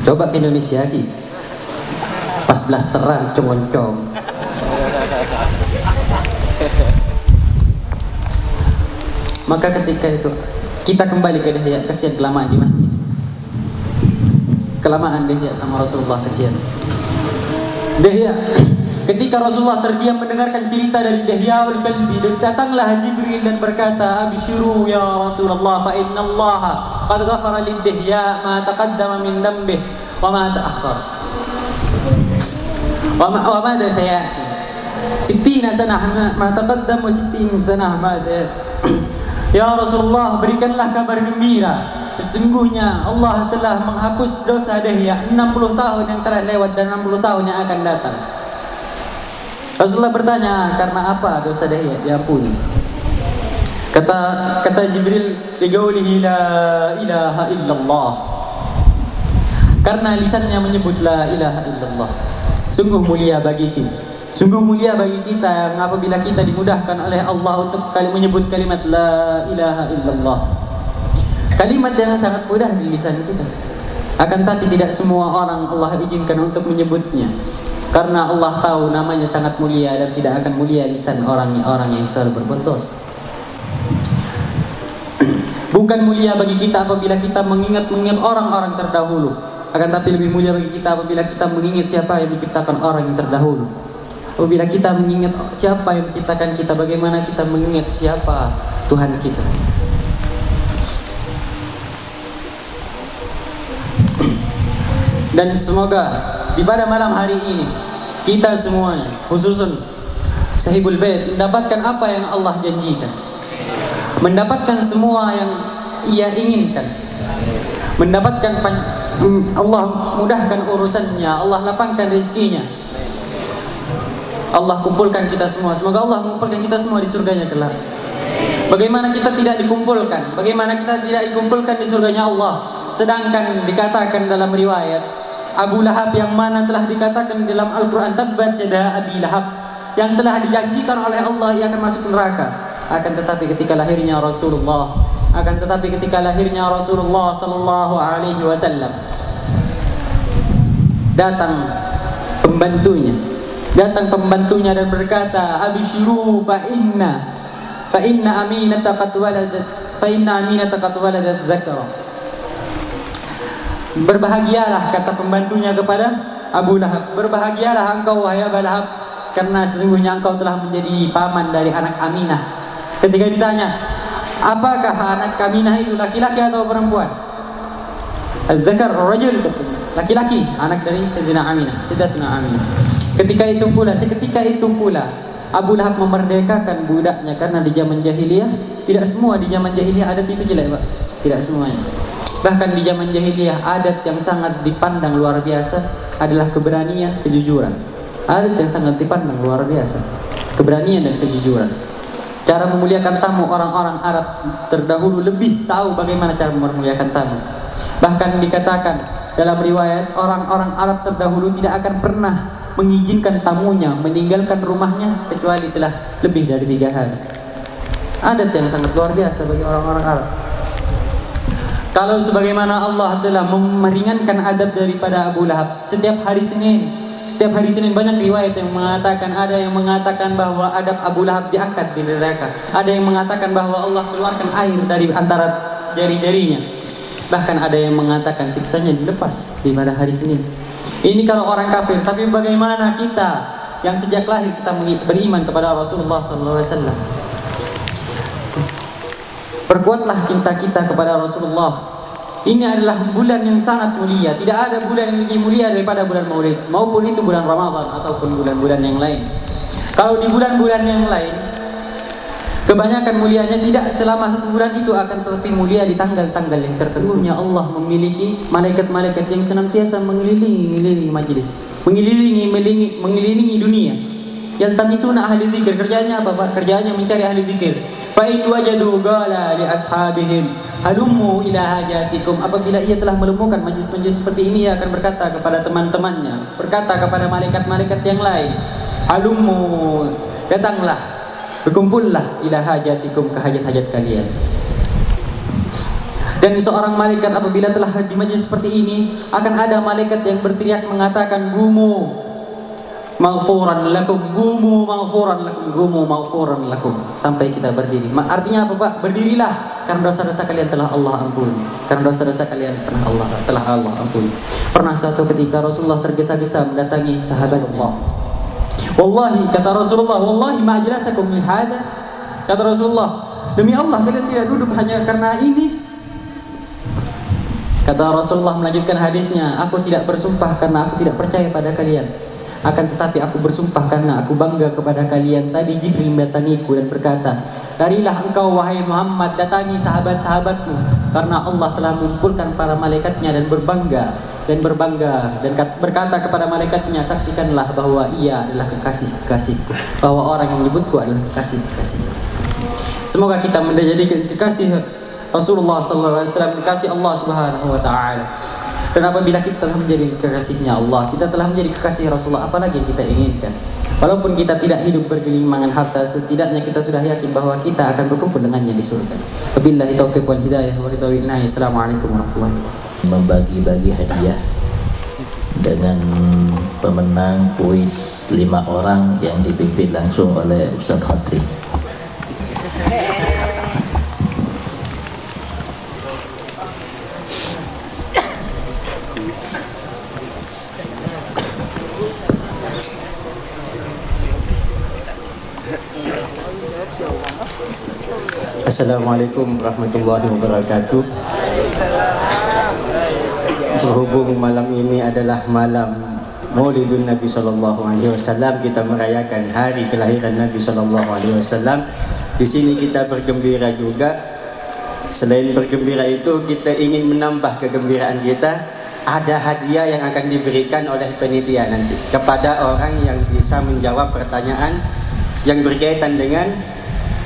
Coba ke Indonesia lagi, pas blasteran cong-cong. Maka ketika itu kita kembali ke Dahya, kasihan kelamaan di masjid, kelamaan Dahya sama Rasulullah, kasihan Dahya. Ketika Rasulullah terdiam mendengarkan cerita dari Dahyaul Kalbi, datanglah Jibril dan berkata, abshiru ya Rasulullah, fa inna Allah qad ghafara lid Dahya ma taqaddama min dhanbihi wa ma ta'akhkhar wa ma da sayati 60 sanah ma taqaddam wa 60 sanah ma sayati. Ya Rasulullah, berikanlah kabar gembira, sesungguhnya Allah telah menghapus dosa Dahya 60 tahun yang telah lewat dan 60 tahun yang akan datang. Rasulullah bertanya, karena apa dosa Dahya diampuni? Kata Jibril, liqaulihi la ilaha illallah, karena lisannya menyebut la ilaha illallah. Sungguh mulia bagi kita yang apabila kita dimudahkan oleh Allah untuk menyebut kalimat la ilaha illallah. Kalimat yang sangat mudah di lisan kita, akan tapi tidak semua orang Allah izinkan untuk menyebutnya, karena Allah tahu namanya sangat mulia dan tidak akan mulia lisan orang yang selalu berbuat dosa. Bukan mulia bagi kita apabila kita mengingat orang-orang terdahulu, akan tapi lebih mulia bagi kita apabila kita mengingat siapa yang menciptakan orang yang terdahulu. Apabila kita mengingat siapa yang menciptakan kita, bagaimana kita mengingat siapa Tuhan kita. Dan semoga di pada malam hari ini kita semuanya, khususun Sahibul Bait, mendapatkan apa yang Allah janjikan, mendapatkan semua yang Ia inginkan, mendapatkan Allah mudahkan urusannya, Allah lapangkan rezekinya, Allah kumpulkan kita semua. Semoga Allah mengumpulkan kita semua di surganya kelak. Bagaimana kita tidak dikumpulkan? Bagaimana kita tidak dikumpulkan di surganya Allah? Sedangkan dikatakan dalam riwayat, Abu Lahab yang mana telah dikatakan dalam Al-Quran, tabbat yada Abi Lahab, yang telah dijanjikan oleh Allah ia akan masuk neraka. Akan tetapi ketika lahirnya Rasulullah sallallahu alaihi wasallam, datang pembantunya dan berkata, abshiru fa inna aminata qad waladat dzakara. Berbahagialah, kata pembantunya kepada Abu Lahab, berbahagialah engkau wahai Abu Lahab, karena sesungguhnya engkau telah menjadi paman dari anak Aminah. Ketika ditanya, apakah anak Aminah itu laki-laki atau perempuan? Az-zakar rajul, katanya laki-laki, anak dari Sayyidina Aminah, Sayyidatuna Aminah. Seketika itu pula Abu Lahab memerdekakan budaknya, karena di zaman jahiliyah, tidak semua di zaman jahiliyah adat itu jelek, Pak. Tidak semuanya. Bahkan di zaman jahiliyah adat yang sangat dipandang luar biasa adalah keberanian, kejujuran. Adat yang sangat dipandang luar biasa, keberanian dan kejujuran. Cara memuliakan tamu, orang-orang Arab terdahulu lebih tahu bagaimana cara memuliakan tamu. Bahkan dikatakan dalam riwayat, orang-orang Arab terdahulu tidak akan pernah mengizinkan tamunya meninggalkan rumahnya kecuali telah lebih dari 3 hari. Adat yang sangat luar biasa bagi orang-orang Arab. Kalau sebagaimana Allah telah meringankan adab daripada Abu Lahab, setiap hari Senin banyak riwayat yang mengatakan, ada yang mengatakan bahwa adab Abu Lahab diangkat di neraka, ada yang mengatakan bahwa Allah keluarkan air dari antara jari-jarinya, bahkan ada yang mengatakan siksanya dilepas di pada hari Senin. Ini kalau orang kafir, tapi bagaimana kita yang sejak lahir kita beriman kepada Rasulullah SAW? Perkuatlah cinta kita kepada Rasulullah. Ini adalah bulan yang sangat mulia. Tidak ada bulan yang lebih mulia daripada bulan Maulid, maupun itu bulan Ramadan ataupun bulan-bulan yang lain. Kalau di bulan-bulan yang lain, kebanyakan mulianya tidak selama 1 bulan itu, akan tetapi mulia di tanggal-tanggal yang tertentu. Allah memiliki malaikat-malaikat yang senantiasa mengelilingi majlis, mengelilingi dunia. Yaltamisuna ahli zikir, kerjanya apa, Pak? Kerjanya mencari ahli zikir. Fa in wajadu qala li ashabihim halummu ila hajatikum. Apabila ia telah menemukan majlis-majlis seperti ini, ia akan berkata kepada teman-temannya, berkata kepada malaikat-malaikat yang lain, halummu, datanglah, berkumpullah ila hajatikum, ke hajat-hajat kalian. Dan seorang malaikat apabila telah di majlis seperti ini, akan ada malaikat yang berteriak mengatakan, gumu maghfuran lakum, gumu maghfuran lakum, gumu maghfuran lakum, sampai kita berdiri. Artinya apa, Pak? Berdirilah, karena dosa-dosa kalian telah Allah ampuni, karena dosa-dosa kalian telah Allah ampuni. Pernah suatu ketika Rasulullah tergesa-gesa mendatangi sahabatnya. Wallahi, kata Rasulullah, wallahi ma ajlasakum min hada. Kata Rasulullah, demi Allah kalian tidak duduk hanya karena ini. Kata Rasulullah melanjutkan hadisnya, aku tidak bersumpah karena aku tidak percaya pada kalian, akan tetapi aku bersumpah karena aku bangga kepada kalian. Tadi Jibril mendatangiku dan berkata, darilah engkau wahai Muhammad datangi sahabat-sahabatmu, karena Allah telah mengumpulkan para malaikatnya dan berbangga dan berkata kepada malaikatnya, saksikanlah bahwa ia adalah kekasih-kekasihku, bahwa orang yang menyebutku adalah kekasih-kekasihku. Semoga kita menjadi kekasih Rasulullah SAW, kekasih Allah Subhanahu wa Ta'ala. Dan apabila kita telah menjadi kekasihnya Allah, kita telah menjadi kekasih Rasulullah, apalagi yang kita inginkan? Walaupun kita tidak hidup bergelimpangan harta, setidaknya kita sudah yakin bahwa kita akan berkumpul dengannya di surga. Wabillahi taufiq wal hidayah wa ridwan. Assalamualaikum warahmatullahi wabarakatuh. Membagi-bagi hadiah dengan pemenang kuis 5 orang yang dipimpin langsung oleh Ustadz Khatri. Assalamualaikum warahmatullahi wabarakatuh. Berhubung malam ini adalah malam Maulidun Nabi Sallallahu Alaihi Wasallam, kita merayakan hari kelahiran Nabi Sallallahu Alaihi Wasallam. Di sini kita bergembira juga. Selain bergembira itu, kita ingin menambah kegembiraan kita. Ada hadiah yang akan diberikan oleh panitia nanti kepada orang yang bisa menjawab pertanyaan yang berkaitan dengan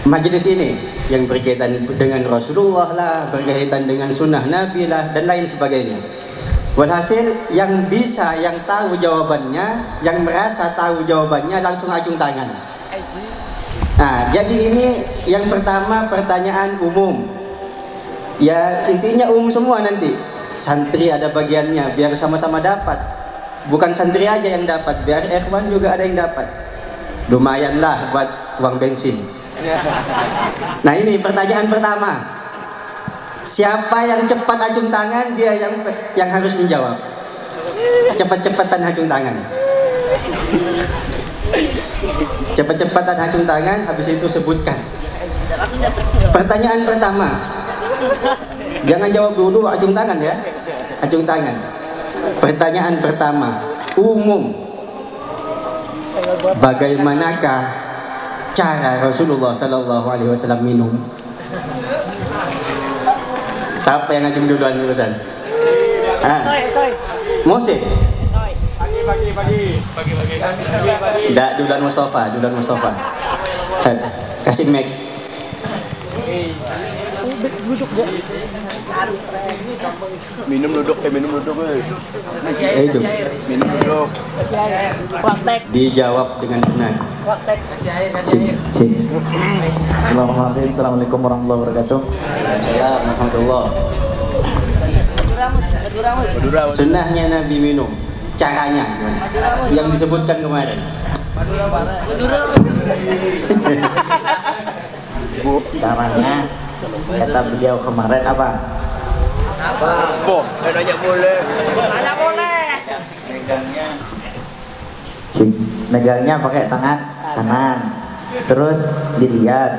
majelis ini, yang berkaitan dengan Rasulullah lah, berkaitan dengan sunnah Nabi lah, dan lain sebagainya. Walhasil yang bisa, yang tahu jawabannya, yang merasa tahu jawabannya langsung acung tangan. Nah, jadi ini yang pertama pertanyaan umum. Ya intinya umum semua nanti. Santri ada bagiannya, biar sama-sama dapat. Bukan santri aja yang dapat, biar ikhwan juga ada yang dapat. Lumayan lah buat uang bensin. Nah ini pertanyaan pertama. Siapa yang cepat acung tangan, dia yang harus menjawab. Cepat-cepatan acung tangan. Cepat-cepatan acung tangan, habis itu sebutkan. Pertanyaan pertama. Jangan jawab dulu, acung tangan ya. Acung tangan. Pertanyaan pertama, umum. Bagaimanakah cara Rasulullah Sallallahu Alaihi Wasallam minum? Siapa yang acung duluan urusan? Mose. Pagi. Tidak, duluan Mustafa. Kasih mic. Minum duduk. Minum duduk. Praktek. Dijawab dengan benar. Cik. Assalamualaikum warahmatullahi wabarakatuh. Assalamualaikum warahmatullahi. Sunnahnya Nabi minum, caranya yang disebutkan kemarin. Caranya kata beliau kemarin apa? Nanya boleh. Megangnya pakai tangan kanan, terus dilihat,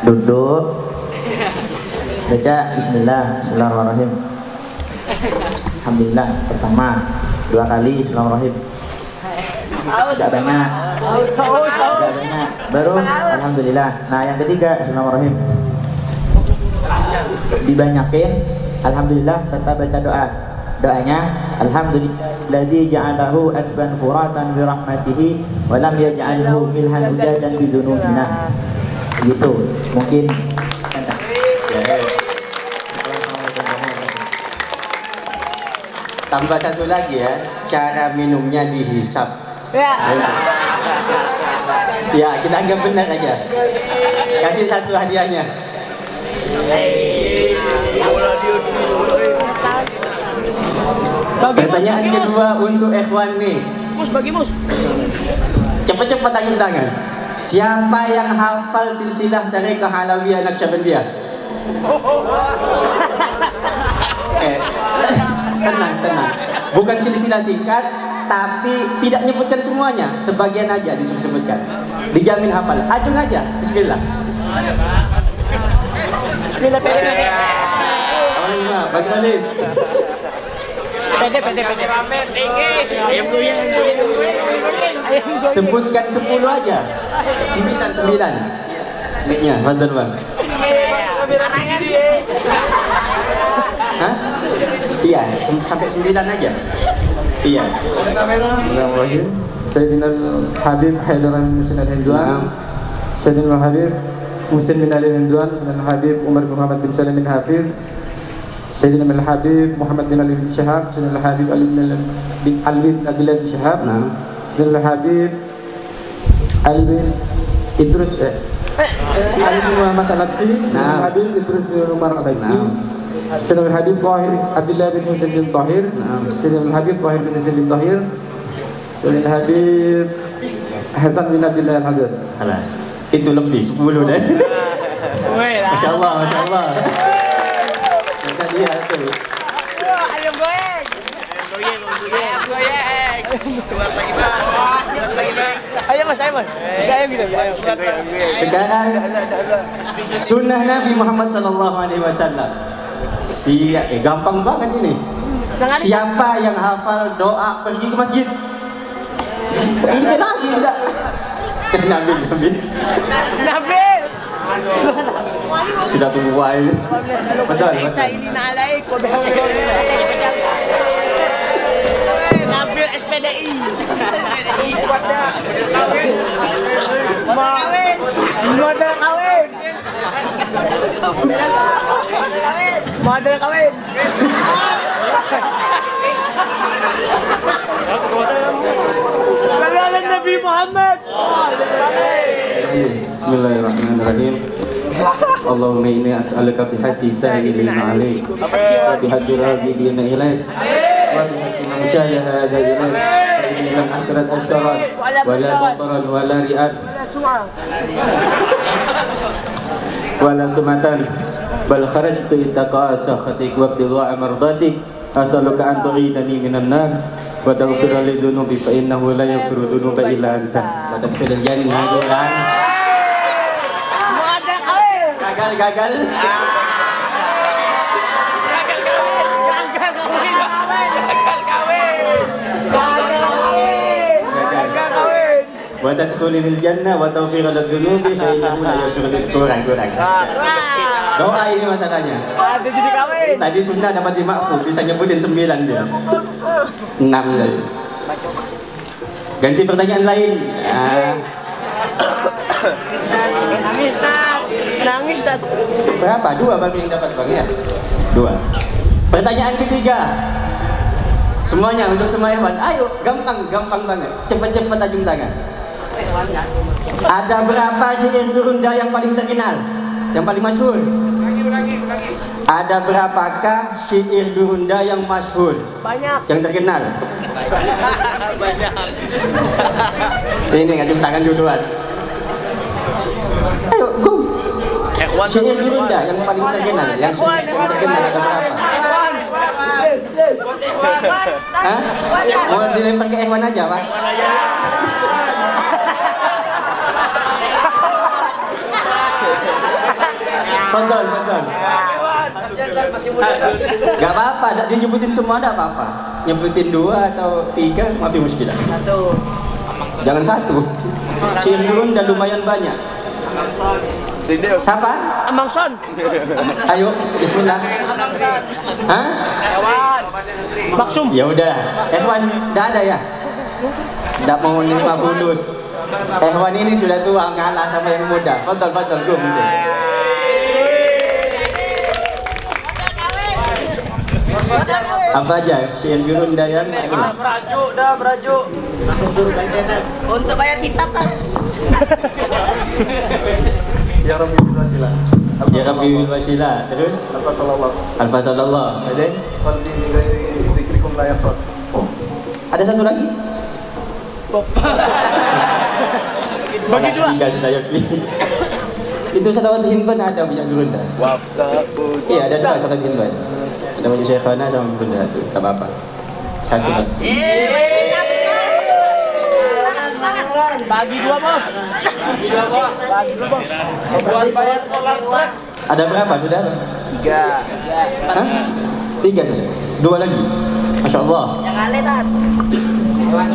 duduk, baca Bismillahirrahmanirrahim. Alhamdulillah pertama, 2 kali Bismillahirrahmanirrahim. Tidak banyak. Baru Alhamdulillah. Nah yang ketiga Bismillahirrahmanirrahim. Dibanyakin Alhamdulillah serta baca doa. Doanya Alhamdulillahilladzi ja'alahu atban furatan bi rahmatihi wa lam yaj'alhu milhan ujadan bi dzunubina. Gitu. Mungkin tambah satu lagi ya, cara minumnya dihisap. Ya, kita anggap benar aja. Kasih satu hadiahnya. Pertanyaan kedua untuk Ikhwan nih. Mus. Cepat-cepat tanya tangan. Siapa yang hafal silsilah Tariqah Alawiyah Naqsyabandiyah? Tenang. Bukan silsilah singkat, tapi tidak menyebutkan semuanya, sebagian aja disebutkan. Dijamin hafal. Acung aja. Bismillah. Bagi manis. Pede. Sebutkan 10 aja. 9. Mic-nya, bantuan bang. Hah? Iya, sampai 9 aja. Iya. Sayyidina Habib Haidar bin Musin al-Hinduan, Sayyidina Habib Musin bin Ali al-Hinduan, Sayyidina Habib Umar bin Muhammad bin Salim bin Hafid, Sayyidina Al-Habib Muhammad bin Ali bin Syahab, Sayyidina Al-Habib Ali bin Abdullah bin Syahab, Sayyidina Al-Habib Ali bin Idrus Ali bin Muhammad Al-Absi, Sayyidina Al-Habib Idrus bin Umar Al-Absi, Sayyidina Al-Habib Tahir Abdullah bin Husain bin Tahir, Sayyidina Al-Habib Tahir bin Husain bin Tahir, Sayyidina Al-Habib Hasan bin Abdullah Al-Hadir. Alas, itu lebih 10 deh. Masya Allah. Dia tuh. Ayam goyang. Ayo mas. Ayam gitu. Sekarang sunnah Nabi Muhammad SAW. Gampang banget ini. Siapa yang hafal doa pergi ke masjid? Ini lagi enggak? Nabil. Sudah tua ini. Betul. Nabil SPDI. Model kawin. Kalian Nabi Muhammad. Bismillahirrahmanirrahim. Allahumma inni as'aluka bihaqqi sa'ilina alaik wa bihaqqi raghibina ilaik wa bihaqqi man syaya hadha ilaik fa inni lam asrat asyarat wa la bataran wa la ri'at. ولا سمعة بل خرجت اتقاء سخطك وابتغاء مرضاتك أسألك أن تعيدني من النار وتغفر لي ذنوبي فإنه لا يغفر الذنوب إلا أنت وتدخل الجنة bukan? Gagal. Watadkhulil jannah wa tawfiqal dzunubi fa innahu la yusyrikul kurang. Doa ini masalahnya. Tadi Sunda dapat dimakfu, bisa nyebutin 9 dia. 6 tadi. Ganti pertanyaan lain. Nangis tak? Berapa? 2 bagi yang dapat Bang ya? 2. Pertanyaan ketiga. Semuanya untuk semua hewan. Ayo, gampang banget. Cepat-cepat ajung tangan. Ada berapa syair Gurunda yang paling terkenal? Yang paling masyhur? Ada berapakah syair Gurunda yang masyhur? Banyak. Yang terkenal? Banyak. Ini ngajung tangan duluan. Ayo, go. Syair Gurunda yang paling terkenal, yang terkenal ada berapa? Hah? Mau dilempar ke Ehwan aja, Pak? Contoh. Gak apa-apa, dia nyebutin semua ada apa-apa. Nyebutin 2 atau 3, mafi muskilah. 1. Jangan 1. Syair Gurunda lumayan banyak. Siapa? Amangson. Ayo, bismillah. Hah? Maksum. Ya udah. Ehwan enggak ada ya? Enggak mau menerima bonus. Ehwan ini sudah tua, ngalah sama yang muda. Fadal, go mungkin. Apa aja? Syair Gurunda yang Berajuk. Untuk bayar kitab kan? Ya Rabbi bil wasilah. Ya Rabbi bil wasilah. Terus Alfa sallallahu. Ada? Qalbi min ghairi dzikrikum la yafrah. Oh. Ada satu lagi? Bagi 2. 3 sudah Yoksi. Itu salawat Hindban ada punya Gurunda. Iya, ada 2 salawat Hindban. Ada punya Syekhana sama Gurunda itu. Enggak apa-apa. 1 lagi. Bayar kitab Bagi 2 bos. Buat bayar solar truk. Ada berapa sudah? 3. Hah? 3 sudah. 2 lagi. Masya Allah. Yang aneh tan. Hewan.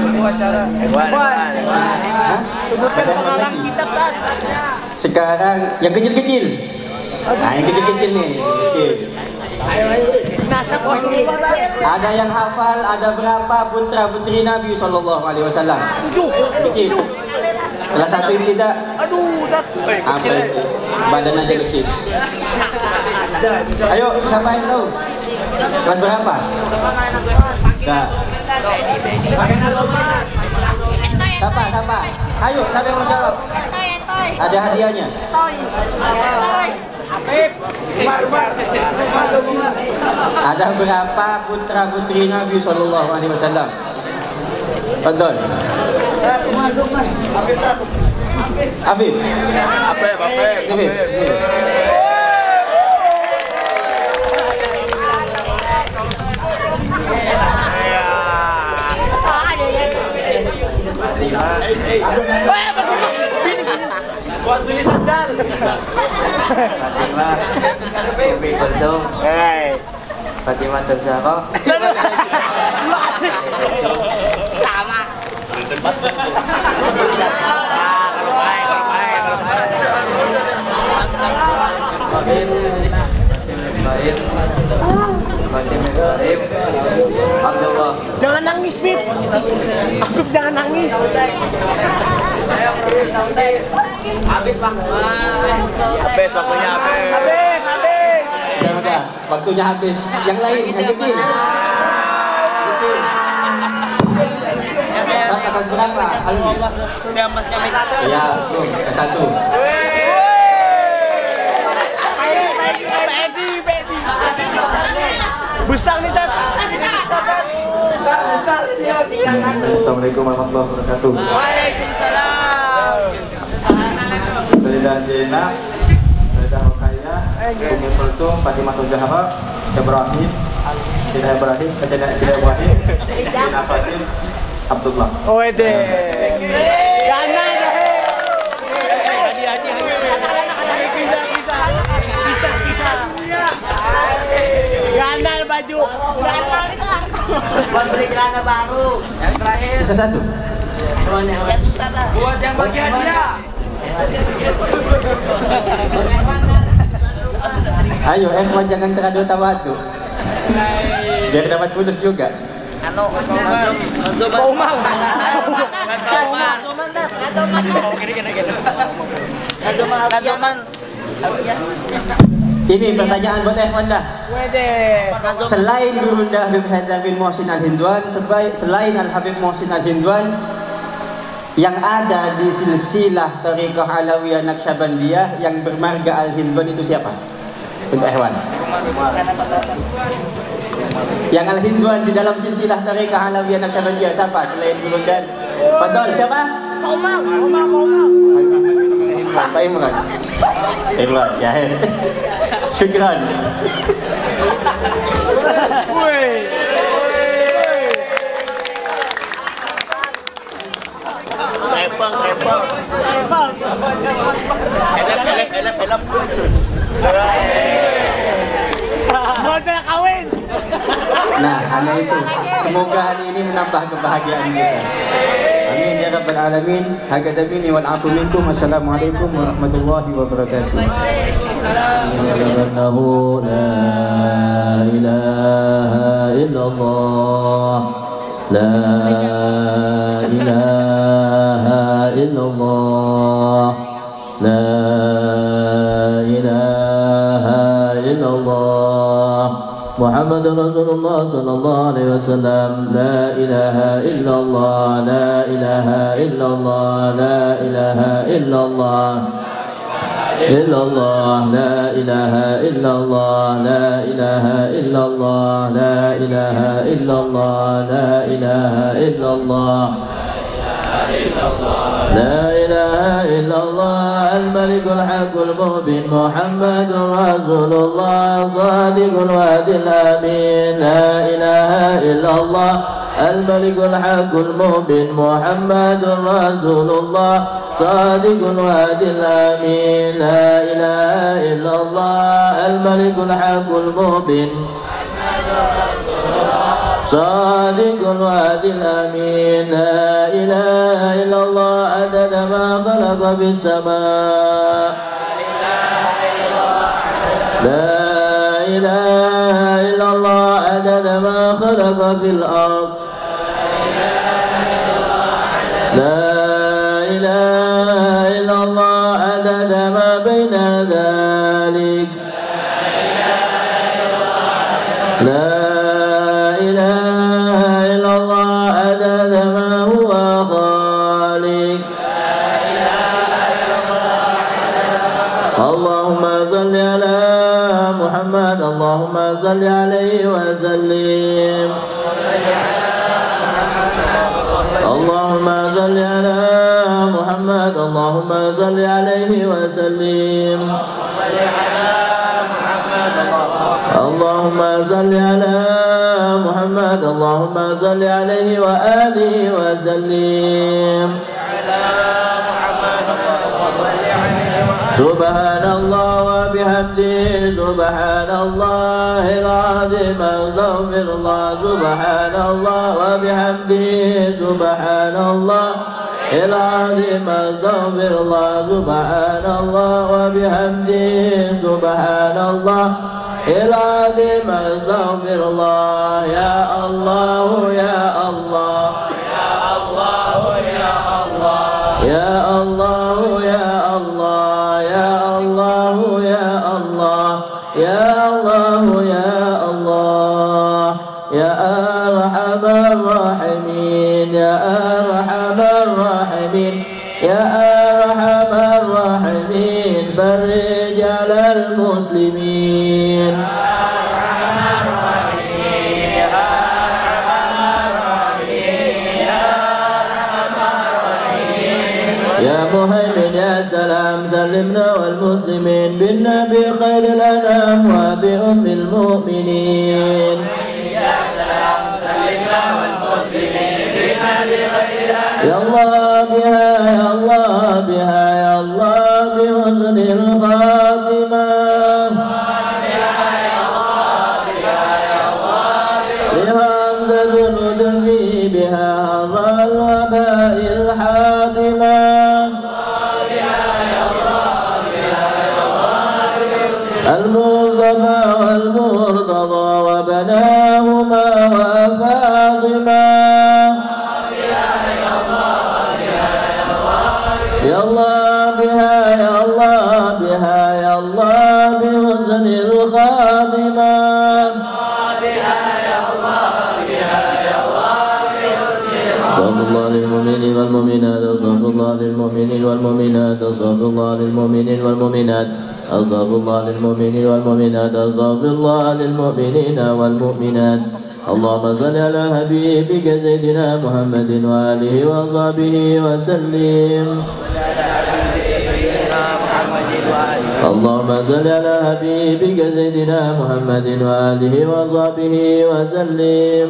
Hah? Ada hewan lagi. Kitab tan. Sekarang yang kecil-kecil. Nah, yang kecil-kecil nih. Miskin. Ada yang hafal, ada berapa putra putri Nabi Sallallahu Alaihi Wasallam? Kecil. Kelas 1 ini tidak. Apa itu? Badan aja kecil. Ayo, siapa yang tahu? Kelas berapa? Enggak. Siapa? Ayo, siapa yang mau jawab? Ada hadiahnya. Ada berapa putra putri Nabi Sallallahu Alaihi Wasallam? Betul. Afif. Buat beli sandal. Fatimah Terzahra. Sama. Abdullah. Jangan nangis, Bib. Bib jangan nangis. Habis waktunya habis. Ya udah, waktunya habis. Yang lain, yang kecil. Sampai atas berapa? Udah emasnya satu. Iya, belum. Ke 1. Besar nih, Tat. Assalamualaikum warahmatullahi wabarakatuh. Waalaikumsalam. Saya dan Jena, saya dah Umi Kulsum, Fatimah Zahra, Ibrahim, Sida Ibrahim, Sida Fasim, Abdullah. Wede. Gana deh. Gana baju. Gana itu. Buat beli celana baru. Yang terakhir. Sisa satu. Ya susah dah. Buat yang bagian dia. Ayo, jangan terlalu tawadu. Biar dapat bonus juga. Ini pertanyaan buat Ikhwan dah. Selain Gurunda Habib Haidar Muhsin Al-Hindwan, selain Al-Habib Muhsin Al-Hindwan, yang ada di silsilah Tariqah Alawiyah Naqsyabandiyah yang bermarga Al-Hindwan itu siapa? Untuk Ikhwan. Yang Al-Hindwan di dalam silsilah Tariqah Alawiyah Naqsyabandiyah siapa selain Gurunda? Fadol, siapa? Pak Imran. Imran, ya. Syukran. Modal kawin. Nah, anak itu. Semoga hari ini menambah kebahagiaan kita. Amin ya rabbal alamin. Hakadha minni wal afu minkum. Assalamualaikum warahmatullahi wabarakatuh. Innahu la ilaha illallah. La ilaha illallah. La ilaha illallah. Muhammad Rasulullah sallallahu alaihi wasallam. La ilaha illallah. La ilaha illallah. La ilaha illallah. Illallah. La ilaha illallah. La ilaha illallah. La ilaha illallah. La ilaha illallah. لا إله إلا الله الملك الحق المبين محمد رسول الله صادق الوعد الأمين. لا إله إلا الله الملك الحق المبين محمد رسول الله صادق الوعد الأمين. لا إله إلا الله الملك الحق المبين صادق الوعد الأمين. لا إله إلا الله عدد ما خلق في السماء. لا إله إلا الله عدد ما خلق في الأرض. لا إله إلا الله عدد ما بين ذلك. لا اللهم صل عليه وسلم. اللهم صل على محمد. اللهم صل عليه وسلم. اللهم صل على محمد. اللهم صل عليه وآله وسلم. سبحان الله وبحمده سبحان الله العظيم أستغفر الله. سبحان الله وبحمده سبحان الله العظيم أستغفر الله. سبحان الله وبحمده سبحان الله العظيم أستغفر الله. يا الله يا الله يا الله يا الله يا الله يا الله يا الله يا الله يا الله يا الله يا أرحم الراحمين يا أرحم الراحمين يا أرحم الراحمين فرج على المسلمين. يا مهيمن يا سلام السلام سلمنا والمسلمين بالنبي خير الأنام وبأم المؤمنين. يا الله بها يا الله بها يا الله بحسن الخاتمة. بهمزة ندفي بها هضى الوباء الحاتمة. المصطفى والمرتضى وبناهما وفاطمة. يا الله بها يا الله بها يا الله بحسن الخاتمة. استغفر الله للمؤمنين والمؤمنات استغفر الله للمؤمنين والمؤمنات استغفر الله للمؤمنين والمؤمنات استغفر الله للمؤمنين والمؤمنات استغفر الله للمؤمنين والمؤمنات. اللهم صل على حبيبك سيدنا محمد وآله وصحبه وسلم. اللهم صل على حبيبك سيدنا محمد وآله وصحبه وسلم.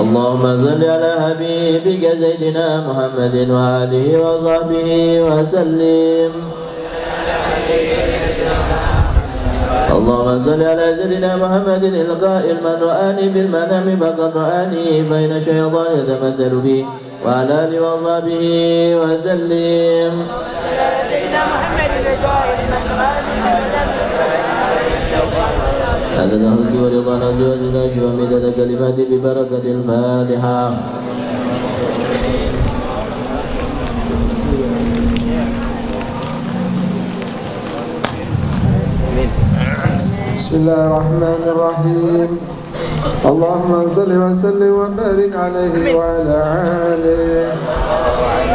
اللهم صل على حبيبك سيدنا محمد وآله وصحبه وسلم. اللهم صل على سيدنا محمد القائل من رآني بالمنام فقد رآني فإن الشيطان يتمثل بي وعلى آله وصحبه وسلم. هذا خلقي ورضا أزواجنا شفاء مدد كلماتي ببركة الفاتحة. بسم الله الرحمن الرحيم. اللهم صل وسلم وبارك عليه وعلى آله.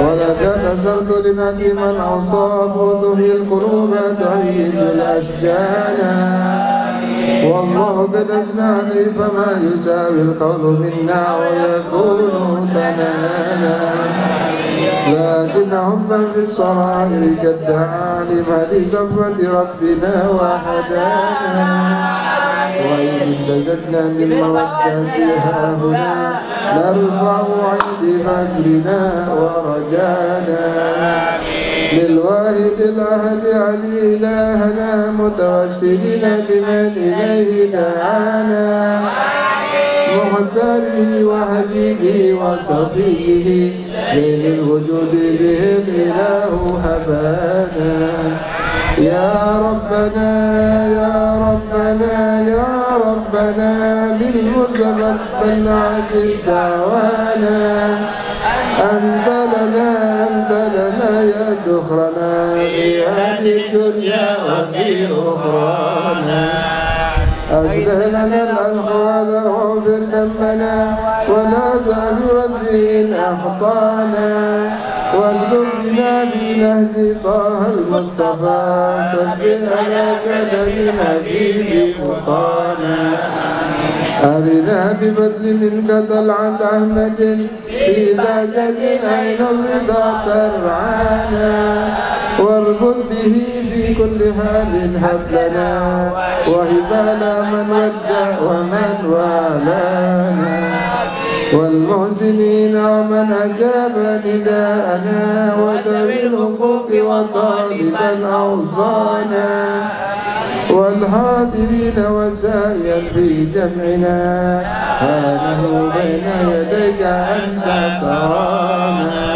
ولقد أشرت لنادي من أوصافه تحيي القلوب تهيج الأشجان. والله قد أثناني فما يساوي القول منا ويكون ثنانا. لكن حبا في الصغائر كالدعاء لمهد صفوة ربنا وحدانا. وإذ انتزجنا من مودتها هنا نرفع عند فكرنا ورجانا. للواحد الأحد علي إلهنا متوسلين بمن إليه دعانا. مختاره وحبيبه وصفيه زين الوجود به الإله هبانا. يا ربنا يا ربنا يا ربنا بالمصطفى بلعت دعوانا. أنت لنا يا دخرنا في هذه الدنيا وفي أخرانا. أصلح لنا الأحوال واغفر ذنبنا ولا تأثر به أخطانا. واسلك بنا بنهج طه المصطفى صبر على قدم حبيب وطانا. أرنا ببذل منك طلعة أحمد في بهجة عين الرضا ترعانا. وارفض به في كل حال هب لنا وهبانا من ودع ومن والانا. والمحسنين ومن أجاب نداءنا وذوي الحقوق وطالبا أوصانا. والحاضرين وسائيا في جمعنا هانه بين يديك أنت ترانا.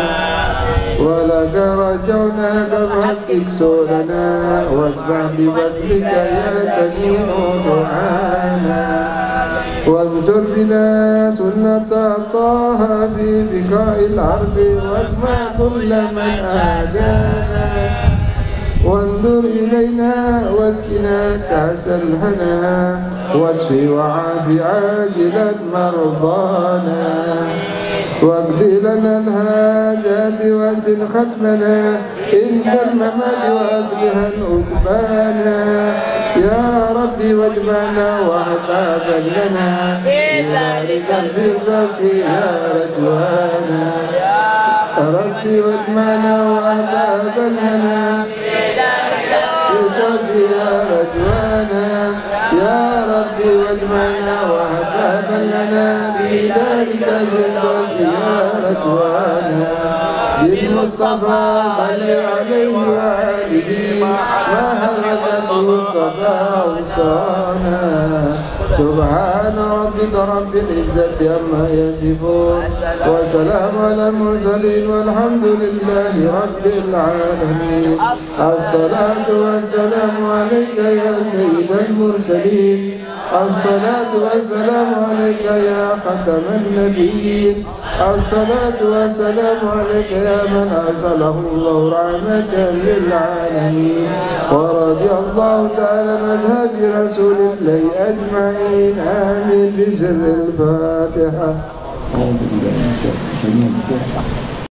ولك رجونا بحقك سؤلنا واسمع بفضلك يا سميع دعانا. وانصر بنا سنة طه في بقاع الأرض واجمع كل من آدانا. وانظر إلينا واسقنا كأس الهنا واشف وعاف عاجلا مرضانا. واقض لنا الحاجات واسل ختمنا عند الممات واصلها عقبانا. يا ربي واجمعنا واحبابا لنا في ذلك الفردوس يا رجوانا. ربي واجمعنا وأحبابا لنا يا رجوانا يا ربي واجمعنا وأحبابا لنا بذلك بالرأس يا رجوانا بالمصطفى صل عليه وآله ما هرجته الصبا وصانا سبحان ربك رب العزة عما يصفون وسلام على المرسلين والحمد لله رب العالمين. الصلاة والسلام عليك يا سيد المرسلين الصلاة والسلام عليك يا ختم النبيين الصلاة والسلام عليك يا من أرسله الله رحمة للعالمين ورضي الله تعالى عن أصحاب رسول الله أجمعين آمين بسر الفاتحة.